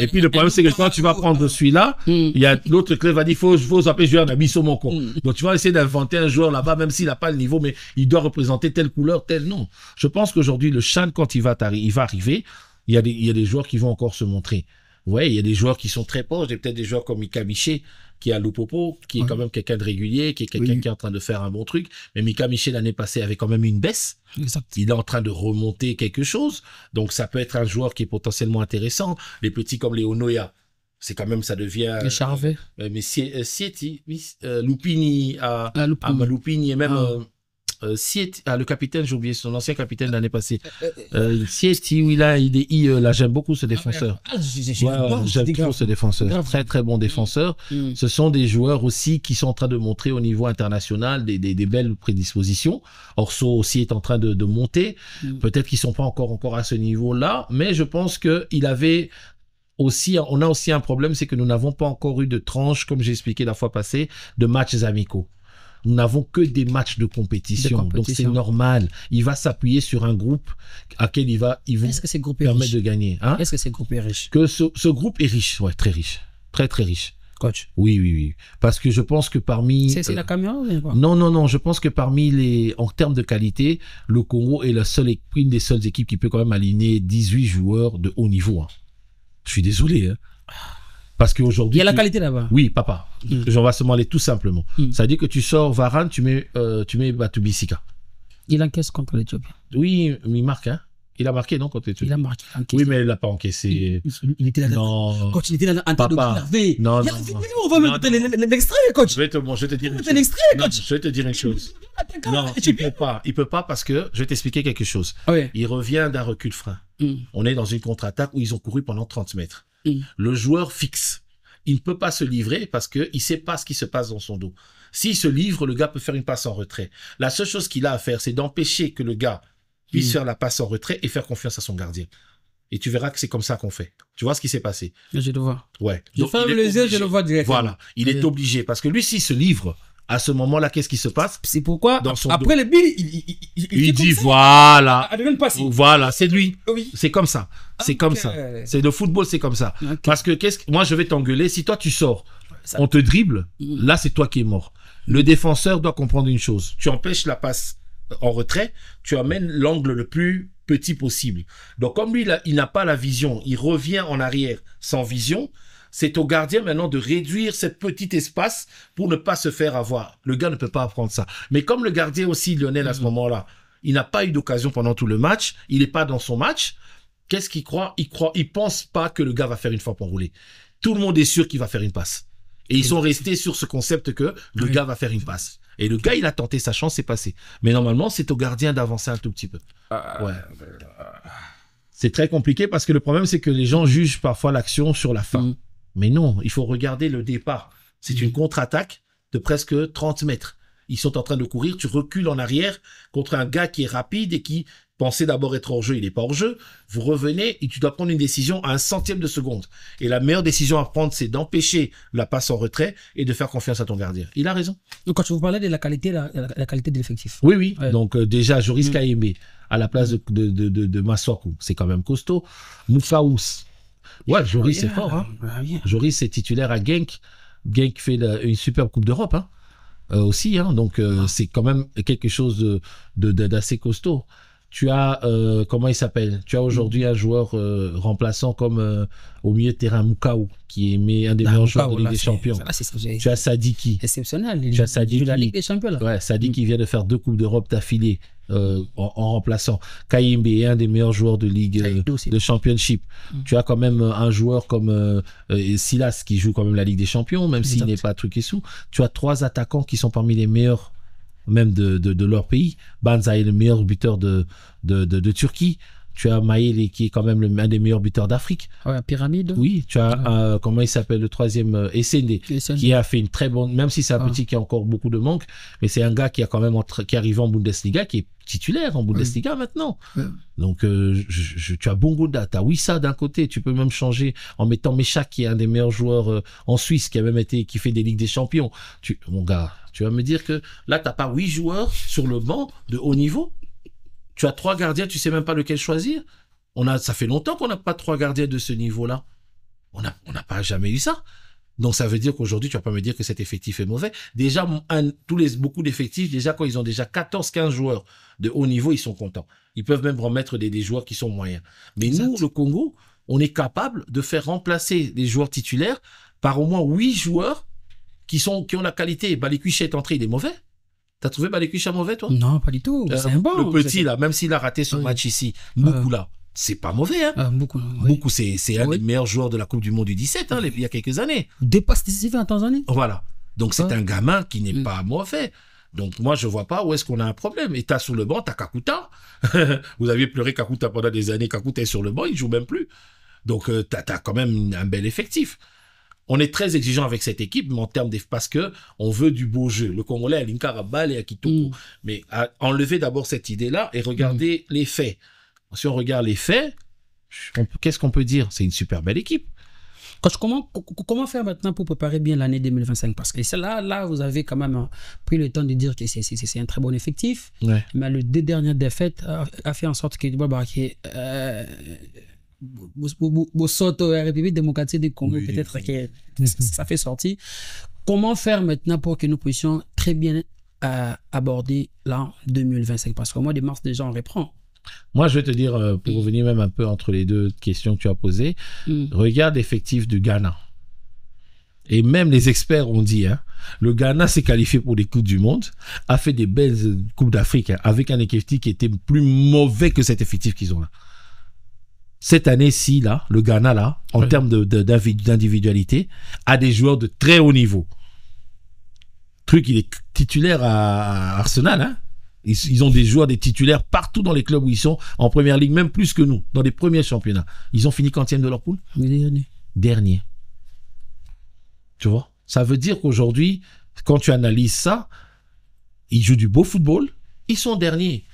Et puis le problème, c'est que quand tu vas prendre celui-là, il y a l'autre club va dire il faut appeler joueur d'Abisso Moko. Donc tu vas essayer d'inventer un joueur là-bas, même s'il n'a pas le niveau, mais il doit représenter telle couleur, tel non. Je pense qu'aujourd'hui, le CHAN, quand il va arriver, il y a des joueurs qui vont encore se montrer. Ouais, il y a des joueurs qui sont très proches, peut-être des joueurs comme Mika Miché, qui est à Lupopo, qui est quand même quelqu'un de régulier, qui est quelqu'un qui est en train de faire un bon truc. Mais Mika Miché, l'année passée, avait quand même une baisse. Exact. Il est en train de remonter quelque chose. Donc, ça peut être un joueur qui est potentiellement intéressant. Les petits comme Léo Noya, c'est quand même, ça devient... Les Charvet. Mais Sieti, Lupini, Lupini et même... Sieti, le capitaine, j'ai oublié son ancien capitaine l'année passée. Sieti, oui, là, là, j'aime beaucoup ce défenseur. J'aime beaucoup ce défenseur. Très, très bon défenseur. Ce sont des joueurs aussi qui sont en train de montrer au niveau international des belles prédispositions. Orso aussi est en train de monter. Peut-être qu'ils sont pas encore à ce niveau-là, mais je pense qu'il avait aussi, on a aussi un problème, c'est que nous n'avons pas encore eu de tranche, comme j'ai expliqué la fois passée, de matchs amicaux. Nous n'avons que des matchs de compétition. Donc c'est normal. Il va s'appuyer sur un groupe à quel ils vont permettre de gagner. Hein? Est-ce que ce groupe est riche? Que ce groupe est riche, ouais, très riche. Très, très riche. Coach. Oui. Parce que je pense que parmi... C'est la caméra ou quoi? Non. Je pense que en termes de qualité, le Congo est une des seules équipes qui peut quand même aligner 18 joueurs de haut niveau. Hein. Je suis désolé. Hein. Parce qu'aujourd'hui... Il y a la qualité là-bas. Oui, papa. J'en vais seulement aller tout simplement. Ça veut dire que tu sors Varane, tu mets Batubisika. Il encaisse contre l'Éthiopie. Oui, il marque, hein. Il a marqué, non, contre l'Éthiopie. Il a marqué. Oui, mais il n'a pas encaissé. Il était là. Non. Quand il était là, en train de m'énerver. Non. Il y a la vidéo, on va mettre l'extrait, coach. Je vais te dire une chose. Je vais te dire une chose. Non, il peut pas parce que je vais t'expliquer quelque chose. Il revient d'un recul frein. On est dans une contre-attaque où ils ont couru pendant 30 mètres. Le joueur fixe. Il ne peut pas se livrer parce qu'il ne sait pas ce qui se passe dans son dos. S'il se livre, le gars peut faire une passe en retrait. La seule chose qu'il a à faire, c'est d'empêcher que le gars puisse faire la passe en retrait et faire confiance à son gardien. Et tu verras que c'est comme ça qu'on fait. Tu vois ce qui s'est passé? Je le vois. Ouais. Je ferme les yeux, je le vois directement. Voilà. Il est obligé parce que lui, s'il se livre, à ce moment-là, qu'est-ce qui se passe? C'est pourquoi, après le but, il dit voilà. Voilà, c'est lui. Oui. C'est comme ça. C'est comme ça. C'est le football, c'est comme ça. Okay. Parce que moi, je vais t'engueuler. Si toi, tu sors, on te dribble, là, c'est toi qui es mort. Le défenseur doit comprendre une chose. Tu empêches la passe en retrait, tu amènes l'angle le plus petit possible. Donc, comme lui, il n'a pas la vision, il revient en arrière sans vision. C'est au gardien maintenant de réduire ce petit espace pour ne pas se faire avoir. Le gars ne peut pas apprendre ça. Mais comme le gardien aussi, Lionel, à ce moment-là, il n'a pas eu d'occasion pendant tout le match, il n'est pas dans son match, qu'est-ce qu'il croit? Il pense pas que le gars va faire une frappe enroulée. Tout le monde est sûr qu'il va faire une passe. Et ils sont restés sur ce concept que le gars va faire une passe. Et le gars, il a tenté sa chance, c'est passé. Mais normalement, c'est au gardien d'avancer un tout petit peu. Ouais. C'est très compliqué parce que le problème, c'est que les gens jugent parfois l'action sur la fin. Mais non, il faut regarder le départ. C'est une contre-attaque de presque 30 mètres. Ils sont en train de courir, tu recules en arrière contre un gars qui est rapide et qui pensait d'abord être hors jeu, il n'est pas hors jeu. Vous revenez et tu dois prendre une décision à 1/100 de seconde. Et la meilleure décision à prendre, c'est d'empêcher la passe en retrait et de faire confiance à ton gardien. Il a raison. Donc quand tu vous parlais de la qualité de l'effectif. Oui. Ouais. Donc déjà, Joris Kayembe à la place de Massokou, c'est quand même costaud. Mouffaous. Ouais, Joris, c'est fort. Hein. Joris, c'est titulaire à Genk. Genk fait une superbe Coupe d'Europe. Hein. Aussi. Hein. Donc, c'est quand même quelque chose d'assez costaud. Tu as, comment il s'appelle? Tu as aujourd'hui un joueur remplaçant comme au milieu de terrain, Moukao, qui est un des meilleurs joueurs de Ligue des Champions. Tu as Sadiki. Exceptionnel. Tu as Sadiki. La Ligue des Champions. Là. Ouais, Sadiki vient de faire 2 Coupes d'Europe d'affilée en remplaçant. Kayembe est un des meilleurs joueurs de Ligue de Championship. Tu as quand même un joueur comme Silas qui joue quand même la Ligue des Champions, même s'il n'est pas truc et sous. Tu as 3 attaquants qui sont parmi les meilleurs même de leur pays. Banza est le meilleur buteur de Turquie. Tu as Maïli qui est quand même un des meilleurs buteurs d'Afrique. Ouais, Pyramide. Oui, tu as, comment il s'appelle, le troisième, Essendé, qui a fait une très bonne, même si c'est un petit qui a encore beaucoup de manque, mais c'est un gars qui a quand même, qui est arrivé en Bundesliga, qui est titulaire en Bundesliga maintenant. Donc, tu as Bongoda, tu as Wissa d'un côté, tu peux même changer en mettant Meshak, qui est un des meilleurs joueurs en Suisse, qui a même qui fait des Ligues des Champions. Mon gars, tu vas me dire que là, tu n'as pas 8 joueurs sur le banc de haut niveau? Tu as 3 gardiens, tu sais même pas lequel choisir. Ça fait longtemps qu'on n'a pas 3 gardiens de ce niveau-là. On n'a pas jamais eu ça. Donc, ça veut dire qu'aujourd'hui, tu vas pas me dire que cet effectif est mauvais. Déjà, beaucoup d'effectifs, déjà, quand ils ont déjà 14-15 joueurs de haut niveau, ils sont contents. Ils peuvent même remettre des joueurs qui sont moyens. Mais nous, le Congo, on est capable de faire remplacer les joueurs titulaires par au moins 8 joueurs qui ont la qualité. Balikwisha est entré, il est mauvais. T'as trouvé Balikwisha mauvais, toi? Non, pas du tout. C'est un bon. Le petit, là, même s'il a raté son match ici, beaucoup là. C'est pas mauvais, hein. Beaucoup. Beaucoup, c'est un des meilleurs joueurs de la Coupe du Monde du 17, hein, il y a quelques années. Dépasse décisif en Tanzanie. Voilà. Donc, c'est un gamin qui n'est pas mauvais. Donc, moi, je vois pas où est-ce qu'on a un problème. Et t'as sur le banc, t'as Kakuta. Vous aviez pleuré Kakuta pendant des années. Kakuta est sur le banc, il joue même plus. Donc, t'as quand même un bel effectif. On est très exigeant avec cette équipe, mais en termes parce que on veut du beau jeu. Le Congolais a l'Inkarabal et à Kitoko. Mais enlever d'abord cette idée-là et regarder les faits. Si on regarde les faits, qu'est-ce qu'on peut dire? C'est une super belle équipe. Coach, comment faire maintenant pour préparer bien l'année 2025? Parce que là, vous avez quand même pris le temps de dire que c'est un très bon effectif. Ouais. Mais les 2 dernières défaites a fait en sorte que Bosoto, la République démocratique du Congo, peut-être que ça fait sortir. Comment faire maintenant pour que nous puissions très bien aborder l'an 2025? Parce qu'au mois de mars, déjà, on reprend. Moi, je vais te dire, pour revenir même un peu entre les 2 questions que tu as posées, regarde l'effectif du Ghana. Et même les experts ont dit, hein, le Ghana s'est qualifié pour des Coupes du Monde, a fait des belles Coupes d'Afrique, hein, avec un effectif qui était plus mauvais que cet effectif qu'ils ont là. Cette année-ci, là, le Ghana, là, en termes d'individualité, a des joueurs de très haut niveau. Il est titulaire à Arsenal, hein. Ils ont des joueurs, des titulaires partout dans les clubs où ils sont, en première ligue, même plus que nous, dans les premiers championnats. Ils ont fini quantième de leur poule? Dernier. Tu vois? Ça veut dire qu'aujourd'hui, quand tu analyses ça, ils jouent du beau football, ils sont derniers.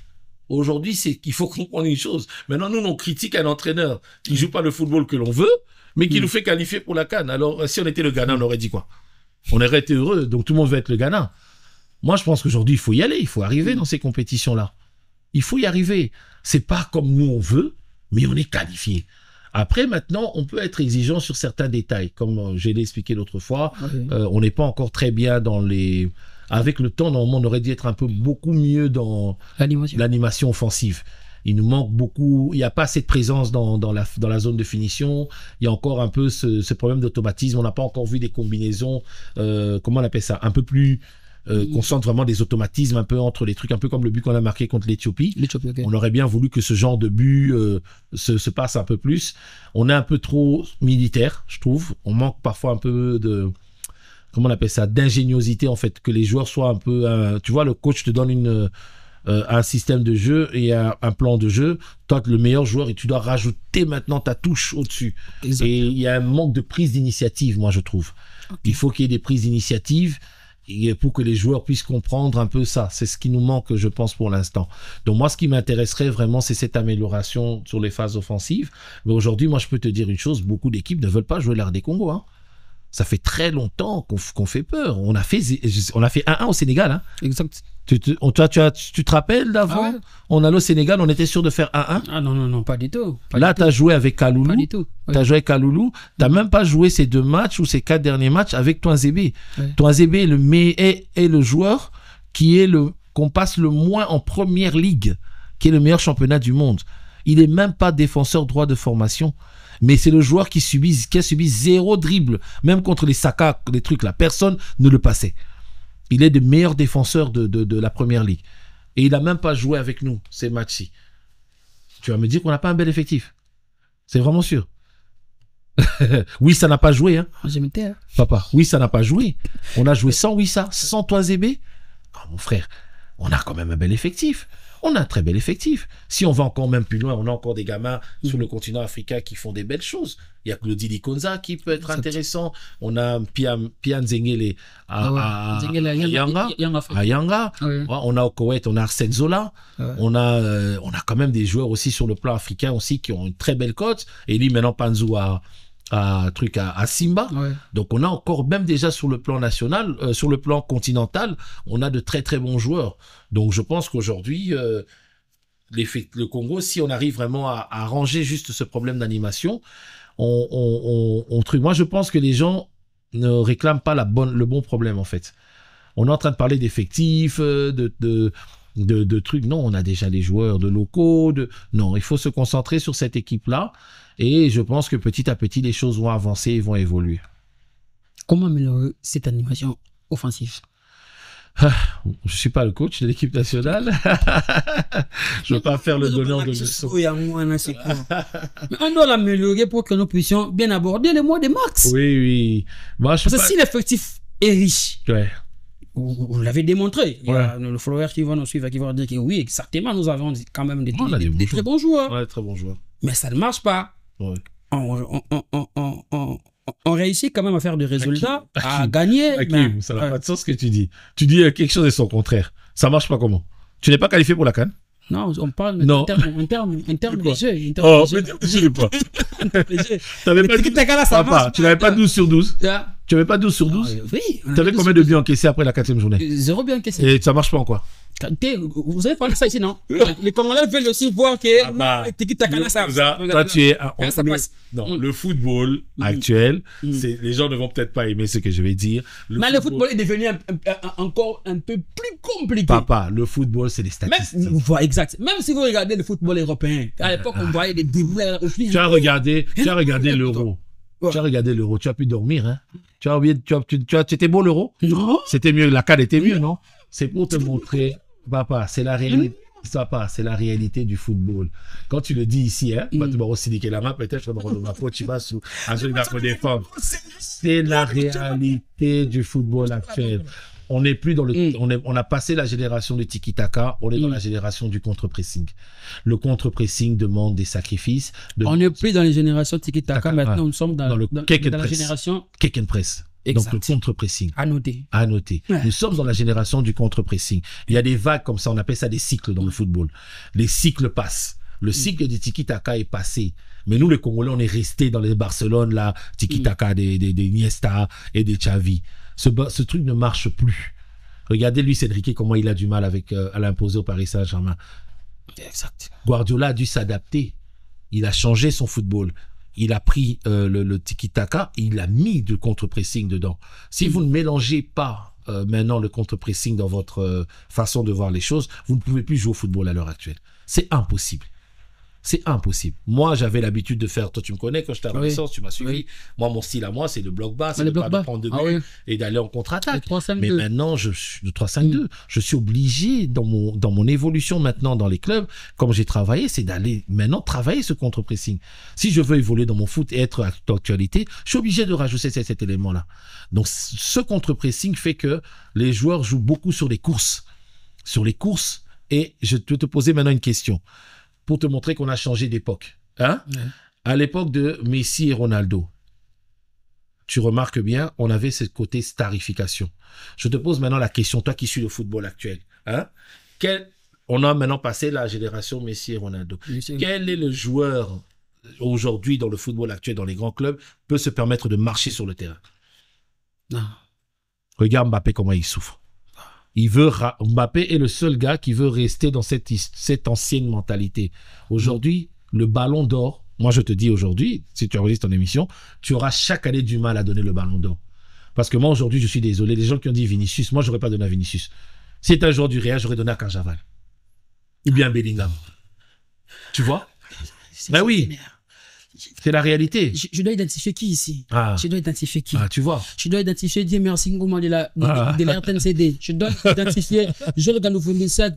Aujourd'hui, il faut comprendre une chose. Maintenant, nous, on critique un entraîneur qui ne joue pas le football que l'on veut, mais qui nous fait qualifier pour la CAN. Alors, si on était le Ghana, on aurait dit quoi? On aurait été heureux, donc tout le monde veut être le Ghana. Moi, je pense qu'aujourd'hui, il faut y aller, il faut arriver dans ces compétitions-là. Il faut y arriver. C'est pas comme nous on veut, mais on est qualifié. Après, maintenant, on peut être exigeant sur certains détails. Comme je l'ai expliqué l'autre fois, on n'est pas encore très bien dans les... Avec le temps, normalement, on aurait dû être beaucoup mieux dans l'animation offensive. Il nous manque beaucoup, il n'y a pas assez de présence dans la zone de finition. Il y a encore un peu ce problème d'automatisme. On n'a pas encore vu des combinaisons, comment on appelle ça, un peu plus... qu'on sente vraiment des automatismes un peu entre les trucs, un peu comme le but qu'on a marqué contre l'Éthiopie. On aurait bien voulu que ce genre de but se passe un peu plus. On est un peu trop militaire, je trouve. On manque parfois un peu de... Comment on appelle ça? D'ingéniosité, en fait. Que les joueurs soient un peu... tu vois, le coach te donne un système de jeu et un plan de jeu. Toi, le meilleur joueur, et tu dois rajouter maintenant ta touche au-dessus. Exactement. Et il y a un manque de prise d'initiative, moi, je trouve. Il faut qu'il y ait des prises d'initiative et pour que les joueurs puissent comprendre un peu ça. C'est ce qui nous manque, je pense, pour l'instant. Donc moi, ce qui m'intéresserait vraiment, c'est cette amélioration sur les phases offensives. Mais aujourd'hui, moi, je peux te dire une chose, beaucoup d'équipes ne veulent pas jouer l'art des Congo. Hein. Ça fait très longtemps qu'on fait peur. On a fait 1-1 au Sénégal. Hein. Exact. Tu te rappelles d'avant? On allait au Sénégal, on était sûr de faire 1-1. Ah non, pas du tout. Là, tu as joué avec Kaloulou. Pas du tout. Tu as joué avec Kaloulou. Tu n'as même pas joué ces 2 matchs ou ces 4 derniers matchs avec Touanzébé. Touanzébé est le joueur qu'on passe le moins en première ligue, qui est le meilleur championnat du monde. Il n'est même pas défenseur droit de formation. Mais c'est le joueur qui a subi 0 dribble. Même contre les Saka, les trucs là. Personne ne le passait. Il est le meilleur défenseur de la première ligue. Et il n'a même pas joué avec nous, ces matchs-ci. Tu vas me dire qu'on n'a pas un bel effectif. C'est vraiment sûr. Oui, ça n'a pas joué. Hein. Papa, oui, ça n'a pas joué. On a joué sans Wissa, sans Touanzébé. Oh, mon frère, on a quand même un bel effectif. On a un très bel effectif. Si on va encore même plus loin, on a encore des gamins sur le continent africain qui font des belles choses. Il y a Claudie Likonza qui peut être intéressant. On a Pian Zengele à Yanga. On a au Koweït, on a Arsène Zola. On a quand même des joueurs aussi sur le plan africain aussi qui ont une très belle cote. Et lui, maintenant, Panzou à Simba. Donc on a encore, même déjà sur le plan national, sur le plan continental, on a de très très bons joueurs. Donc je pense qu'aujourd'hui, le Congo, si on arrive vraiment à arranger juste ce problème d'animation, moi, je pense que les gens ne réclament pas le bon problème, en fait. On est en train de parler d'effectifs, de trucs. Non, on a déjà les joueurs de locaux. Non, il faut se concentrer sur cette équipe-là. Et je pense que petit à petit, les choses vont avancer et vont évoluer. Comment améliorer cette animation offensive? Je ne suis pas le coach de l'équipe nationale. Je ne veux pas faire le donneur de leçons. Mais on doit l'améliorer pour que nous puissions bien aborder les mois de mars. Oui. Moi, parce que si l'effectif est riche, ouais. Vous l'avez démontré. Il y a le follower qui va nous suivre, qui va dire que oui, exactement, nous avons quand même des très bons joueurs. Ouais, très bons joueurs. Mais ça ne marche pas. Ouais. On réussit quand même à faire des résultats, à gagner. Hakim, ça n'a pas de sens ce que tu dis. Tu dis quelque chose et son contraire. Ça marche pas comment? Tu n'es pas qualifié pour la CAN? Non, on parle en termes de jeu. Je sais pas. Tu n'avais pas 12 sur 12? Tu n'avais pas 12 sur 12? Oui. Tu avais combien de buts encaissés après la 4e journée? 0 but encaissé. Et ça marche pas en quoi? Vous avez parlé de ça ici, non? Les Congolais veulent aussi voir que toi, tu es le football actuel, les gens ne vont peut-être pas aimer ce que je vais dire. Mais le football est devenu encore un peu plus compliqué. Papa, le football, c'est des statistiques. Exact. Même si vous regardez le football européen, à l'époque, on voyait des dribbleurs aussi. Tu as regardé l'Euro. Tu as regardé l'Euro, tu as pu dormir, hein? C'était beau l'Euro? Non. C'était mieux, la CAN était mieux, non? C'est pour te montrer, papa, c'est la réalité. Papa, c'est la réalité du football. Quand tu le dis ici, hein, c'est la réalité du football actuel. On n'est plus dans on a passé la génération du tiki-taka, on est dans la génération du contre-pressing. Le contre-pressing demande des sacrifices. On n'est plus dans les générations tiki-taka, maintenant nous sommes dans la génération kick and press. Exact. Donc le contre-pressing. À noter. Ouais. Nous sommes dans la génération du contre-pressing. Il y a des vagues comme ça, on appelle ça des cycles dans le football. Les cycles passent. Le cycle du tiki-taka est passé. Mais nous, les Congolais, on est restés dans les Barcelone, là, tiki-taka des Iniesta et des Xavi. Ce truc ne marche plus. Regardez Luis Enrique, comment il a du mal à l'imposer au Paris Saint-Germain. Exact. Guardiola a dû s'adapter. Il a changé son football. Il a pris le tiki-taka et il a mis du contre-pressing dedans. Si vous ne mélangez pas maintenant le contre-pressing dans votre façon de voir les choses, vous ne pouvez plus jouer au football à l'heure actuelle. C'est impossible. C'est impossible. Moi, j'avais l'habitude de faire, toi tu me connais, quand j'étais à la licence, tu m'as suivi. Oui. Moi, mon style à moi, c'est le bloc bas, c'est de prendre de but et d'aller en contre-attaque. Mais maintenant, le 3-5-2. Je suis obligé, dans mon évolution maintenant dans les clubs, comme j'ai travaillé, c'est d'aller maintenant travailler ce contre-pressing. Si je veux évoluer dans mon foot et être d'actualité, je suis obligé de rajouter cet élément-là. Donc, ce contre-pressing fait que les joueurs jouent beaucoup sur les courses. Et je vais te poser maintenant une question. Pour te montrer qu'on a changé d'époque. Hein? Ouais. À l'époque de Messi et Ronaldo, tu remarques bien, on avait ce côté starification. Je te pose maintenant la question, toi qui suis le football actuel. Hein? On a maintenant passé la génération Messi et Ronaldo. Quel est le joueur aujourd'hui dans le football actuel, dans les grands clubs, peut se permettre de marcher sur le terrain? Non. Regarde Mbappé, comment il souffre. Mbappé est le seul gars qui veut rester dans cette ancienne mentalité. Aujourd'hui, le ballon d'or, moi je te dis aujourd'hui, si tu enregistres ton émission, tu auras chaque année du mal à donner le ballon d'or. Parce que moi aujourd'hui, je suis désolé, les gens qui ont dit Vinicius, moi je n'aurais pas donné à Vinicius. Si c'était un joueur du Real, j'aurais donné à Carjaval. Ou bien Bellingham. Tu vois? Ben oui. C'est la réalité. Je dois identifier qui ici? Je dois identifier qui? Tu vois. Je dois identifier Dieu merci Ngouma de la RTNCD. Je dois identifier Joël Ganoufounisat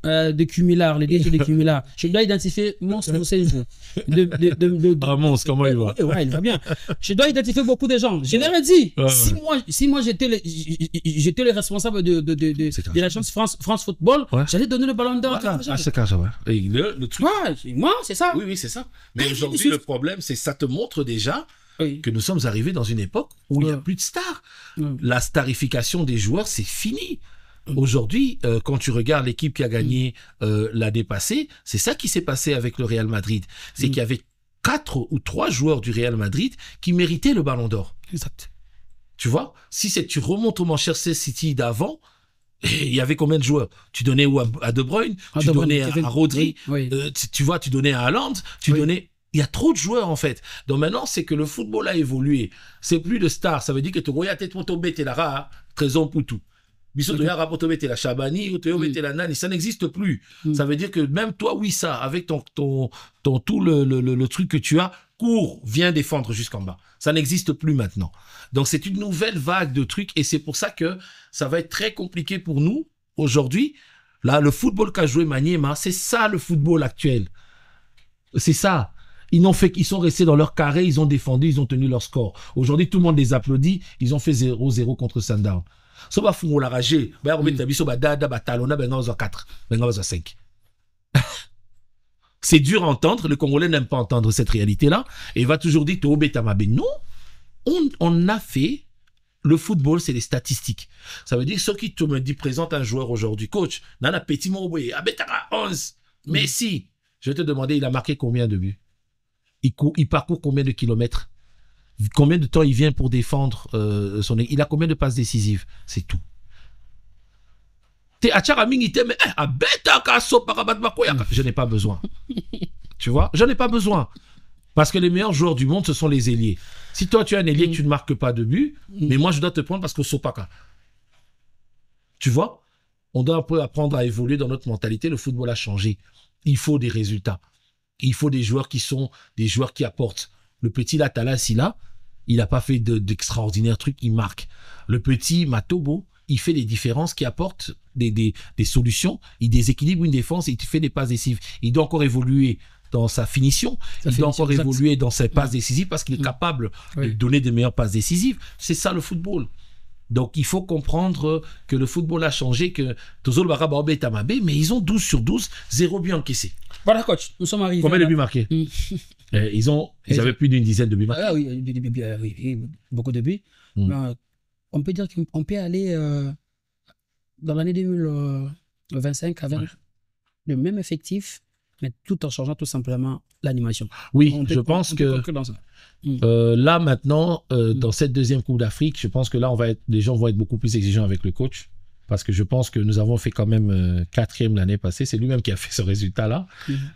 de Cumular, les DG de Cumular. Je dois identifier Monstre Moussenjou. Monstre, comment il va? Ouais, il va bien. Je dois identifier beaucoup de gens. Je leur ai dit, si moi j'étais le responsable de l'agence France Football, j'allais donner le ballon d'or. C'est ça, ouais. Le truc. Moi, c'est ça. Oui, c'est ça. Mais aujourd'hui, le problème, c'est que ça te montre déjà que nous sommes arrivés dans une époque où il n'y a plus de stars. La starification des joueurs, c'est fini. Aujourd'hui, quand tu regardes l'équipe qui a gagné l'année passée, c'est ça qui s'est passé avec le Real Madrid. C'est qu'il y avait 4 ou 3 joueurs du Real Madrid qui méritaient le ballon d'or. Exact. Tu vois, si tu remontes au Manchester City d'avant, Et il y avait combien de joueurs? Tu donnais où à De Bruyne, tu donnais à Rodri, oui. Tu vois, tu donnais à Haaland, tu donnais... Il y a trop de joueurs, en fait. Donc maintenant, c'est que le football a évolué. C'est plus de stars. Ça veut dire que tu vois, tu es la Trésor Poutou. La Chabani, la Nani, ça n'existe plus. Ça veut dire que même toi, oui, ça, avec ton tout le truc que tu as, cours, viens défendre jusqu'en bas. Ça n'existe plus maintenant. Donc c'est une nouvelle vague de trucs et c'est pour ça que ça va être très compliqué pour nous aujourd'hui. Là, le football qu'a joué Maniema, c'est ça le football actuel. C'est ça. Ils sont restés dans leur carré, ils ont défendu, ils ont tenu leur score. Aujourd'hui, tout le monde les applaudit. Ils ont fait 0-0 contre Sundown. Ça va foutre la rage. Ben, on met ta biso, dada, batalona, ben, on va 4, ben, on va 5. C'est dur à entendre. Le Congolais n'aime pas entendre cette réalité-là. Et il va toujours dire, non, on a fait, le football, c'est des statistiques. Ça veut dire, ceux qui te me disent, présente un joueur aujourd'hui, coach, Nana Petit Moué, Abetara 11, Messi, je vais te demander, il a marqué combien de buts? Il parcourt combien de kilomètres? Combien de temps il vient pour défendre son équipe? Il a combien de passes décisives? C'est tout. Je n'ai pas besoin. Tu vois? Je n'ai pas besoin. Parce que les meilleurs joueurs du monde, ce sont les ailiers. Si toi, tu es un ailier que tu ne marques pas de but, mais moi, je dois te prendre parce que Sopaka. Tu vois? On doit un peu apprendre à évoluer dans notre mentalité. Le football a changé. Il faut des résultats. Il faut des joueurs qui sont des joueurs qui apportent. Le petit Latala Silla, il n'a pas fait d'extraordinaires trucs, il marque. Le petit Matobo, il fait des différences qui apportent des solutions. Il déséquilibre une défense et il fait des passes décisives. Il doit encore évoluer dans sa finition. Il doit encore évoluer dans ses passes décisives parce qu'il est capable de donner des meilleures passes décisives. C'est ça le football. Donc, il faut comprendre que le football a changé, que Tozol Barabaobe est Tamabé, mais ils ont 12 sur 12, 0 but encaissé. Voilà, coach, nous sommes arrivés. Combien de buts marqués? Ils avaient plus d'une dizaine de buts marqués. Ah oui, beaucoup de buts. On peut dire qu'on peut aller dans l'année 2025 avec le même effectif, mais tout en changeant tout simplement l'animation. Oui, je pense que là maintenant, dans cette deuxième Coupe d'Afrique, je pense que là, les gens vont être beaucoup plus exigeants avec le coach. Parce que je pense que nous avons fait quand même 4e l'année passée. C'est lui-même qui a fait ce résultat-là.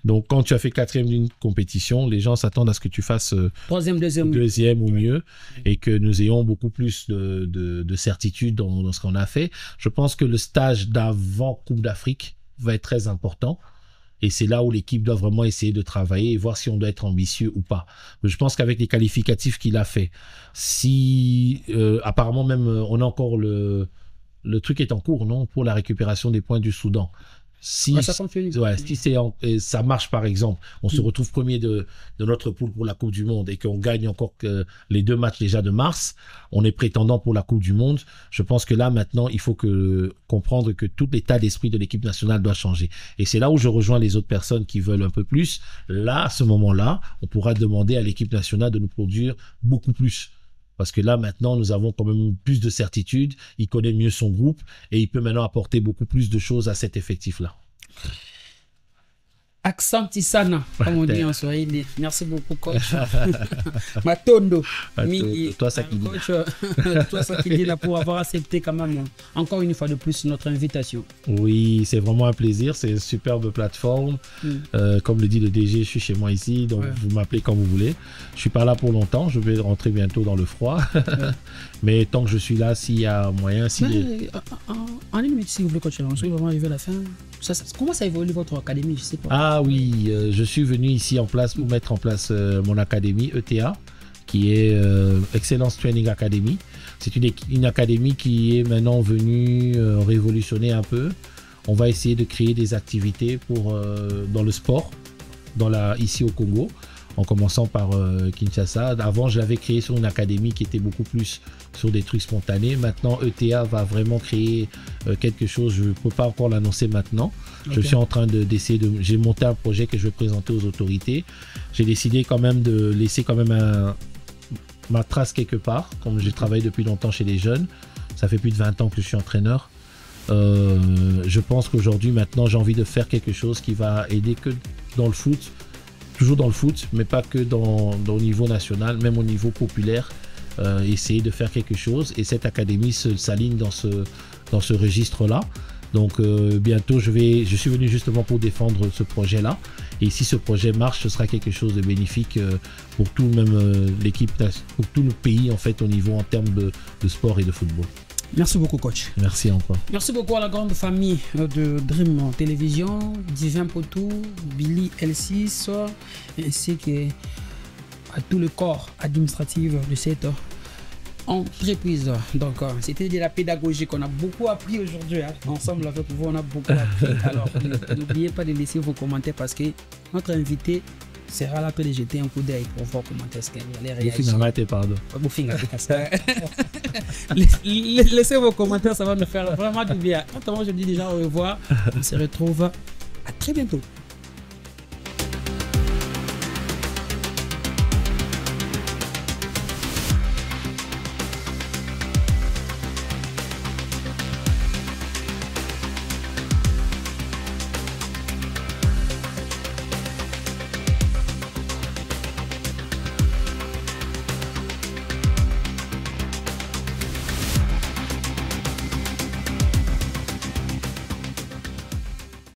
Donc, quand tu as fait 4e d'une compétition, les gens s'attendent à ce que tu fasses 3e, deuxième ou mieux et que nous ayons beaucoup plus de certitude dans ce qu'on a fait. Je pense que le stage d'avant Coupe d'Afrique va être très important. Et c'est là où l'équipe doit vraiment essayer de travailler et voir si on doit être ambitieux ou pas. Mais je pense qu'avec les qualificatifs qu'il a fait, si apparemment même on a encore le truc est en cours, non, pour la récupération des points du Soudan. Si ça marche, par exemple, on se retrouve premier de notre poule pour la Coupe du Monde et qu'on gagne encore les 2 matchs déjà de mars, on est prétendant pour la Coupe du Monde. Je pense que là, maintenant, il faut comprendre que tout l'état d'esprit de l'équipe nationale doit changer. Et c'est là où je rejoins les autres personnes qui veulent un peu plus. Là, à ce moment-là, on pourra demander à l'équipe nationale de nous produire beaucoup plus. Parce que là, maintenant, nous avons quand même plus de certitude. Il connaît mieux son groupe et il peut maintenant apporter beaucoup plus de choses à cet effectif-là. Accent Isana, comme on dit en Swahili. Merci beaucoup, coach. Matondo. Toi, ça qui dit. Toi, ça qui dit là pour avoir accepté quand même, encore une fois de plus, notre invitation. Oui, c'est vraiment un plaisir. C'est une superbe plateforme. Comme le dit le DG, je suis chez moi ici, donc vous m'appelez quand vous voulez. Je suis pas là pour longtemps. Je vais rentrer bientôt dans le froid. Mais tant que je suis là, s'il y a moyen... En une minute, si vous voulez, coach, on va vraiment arriver à la fin. Comment ça évolue votre académie? Je sais pas. Ah oui, je suis venu ici en place pour mettre en place mon académie ETA, qui est Excellence Training Academy. C'est une académie qui est maintenant venue révolutionner un peu. On va essayer de créer des activités dans le sport, ici au Congo, en commençant par Kinshasa. Avant, je l'avais créé sur une académie qui était beaucoup plus sur des trucs spontanés. Maintenant, ETA va vraiment créer quelque chose. Je ne peux pas encore l'annoncer maintenant. Okay. Je suis en train d'essayer de... J'ai monté un projet que je vais présenter aux autorités. J'ai décidé quand même de laisser quand même ma trace quelque part, comme j'ai travaillé depuis longtemps chez les jeunes. Ça fait plus de 20 ans que je suis entraîneur. Je pense qu'aujourd'hui, maintenant, j'ai envie de faire quelque chose qui va aider que dans le foot, toujours dans le foot, mais pas que au niveau national, même au niveau populaire, essayer de faire quelque chose. Et cette académie s'aligne dans ce registre-là. Donc bientôt, je suis venu justement pour défendre ce projet-là. Et si ce projet marche, ce sera quelque chose de bénéfique pour tout, même l'équipe, pour tout le pays en fait, au niveau en termes de sport et de football. Merci beaucoup, coach. Merci encore. Merci beaucoup à la grande famille de Dream Télévision, Divin Potou, Billy L6, ainsi qu'à tout le corps administratif de cette entreprise. Donc, c'était de la pédagogie qu'on a beaucoup appris aujourd'hui. Hein. Ensemble avec vous, on a beaucoup appris. Alors, n'oubliez pas de laisser vos commentaires parce que notre invité sera là pour de jeter un coup d'œil pour voir comment est-ce qu'elle allait réagir. Laissez vos commentaires, ça va nous faire vraiment du bien. Quant à moi, je dis déjà au revoir. On se retrouve à très bientôt.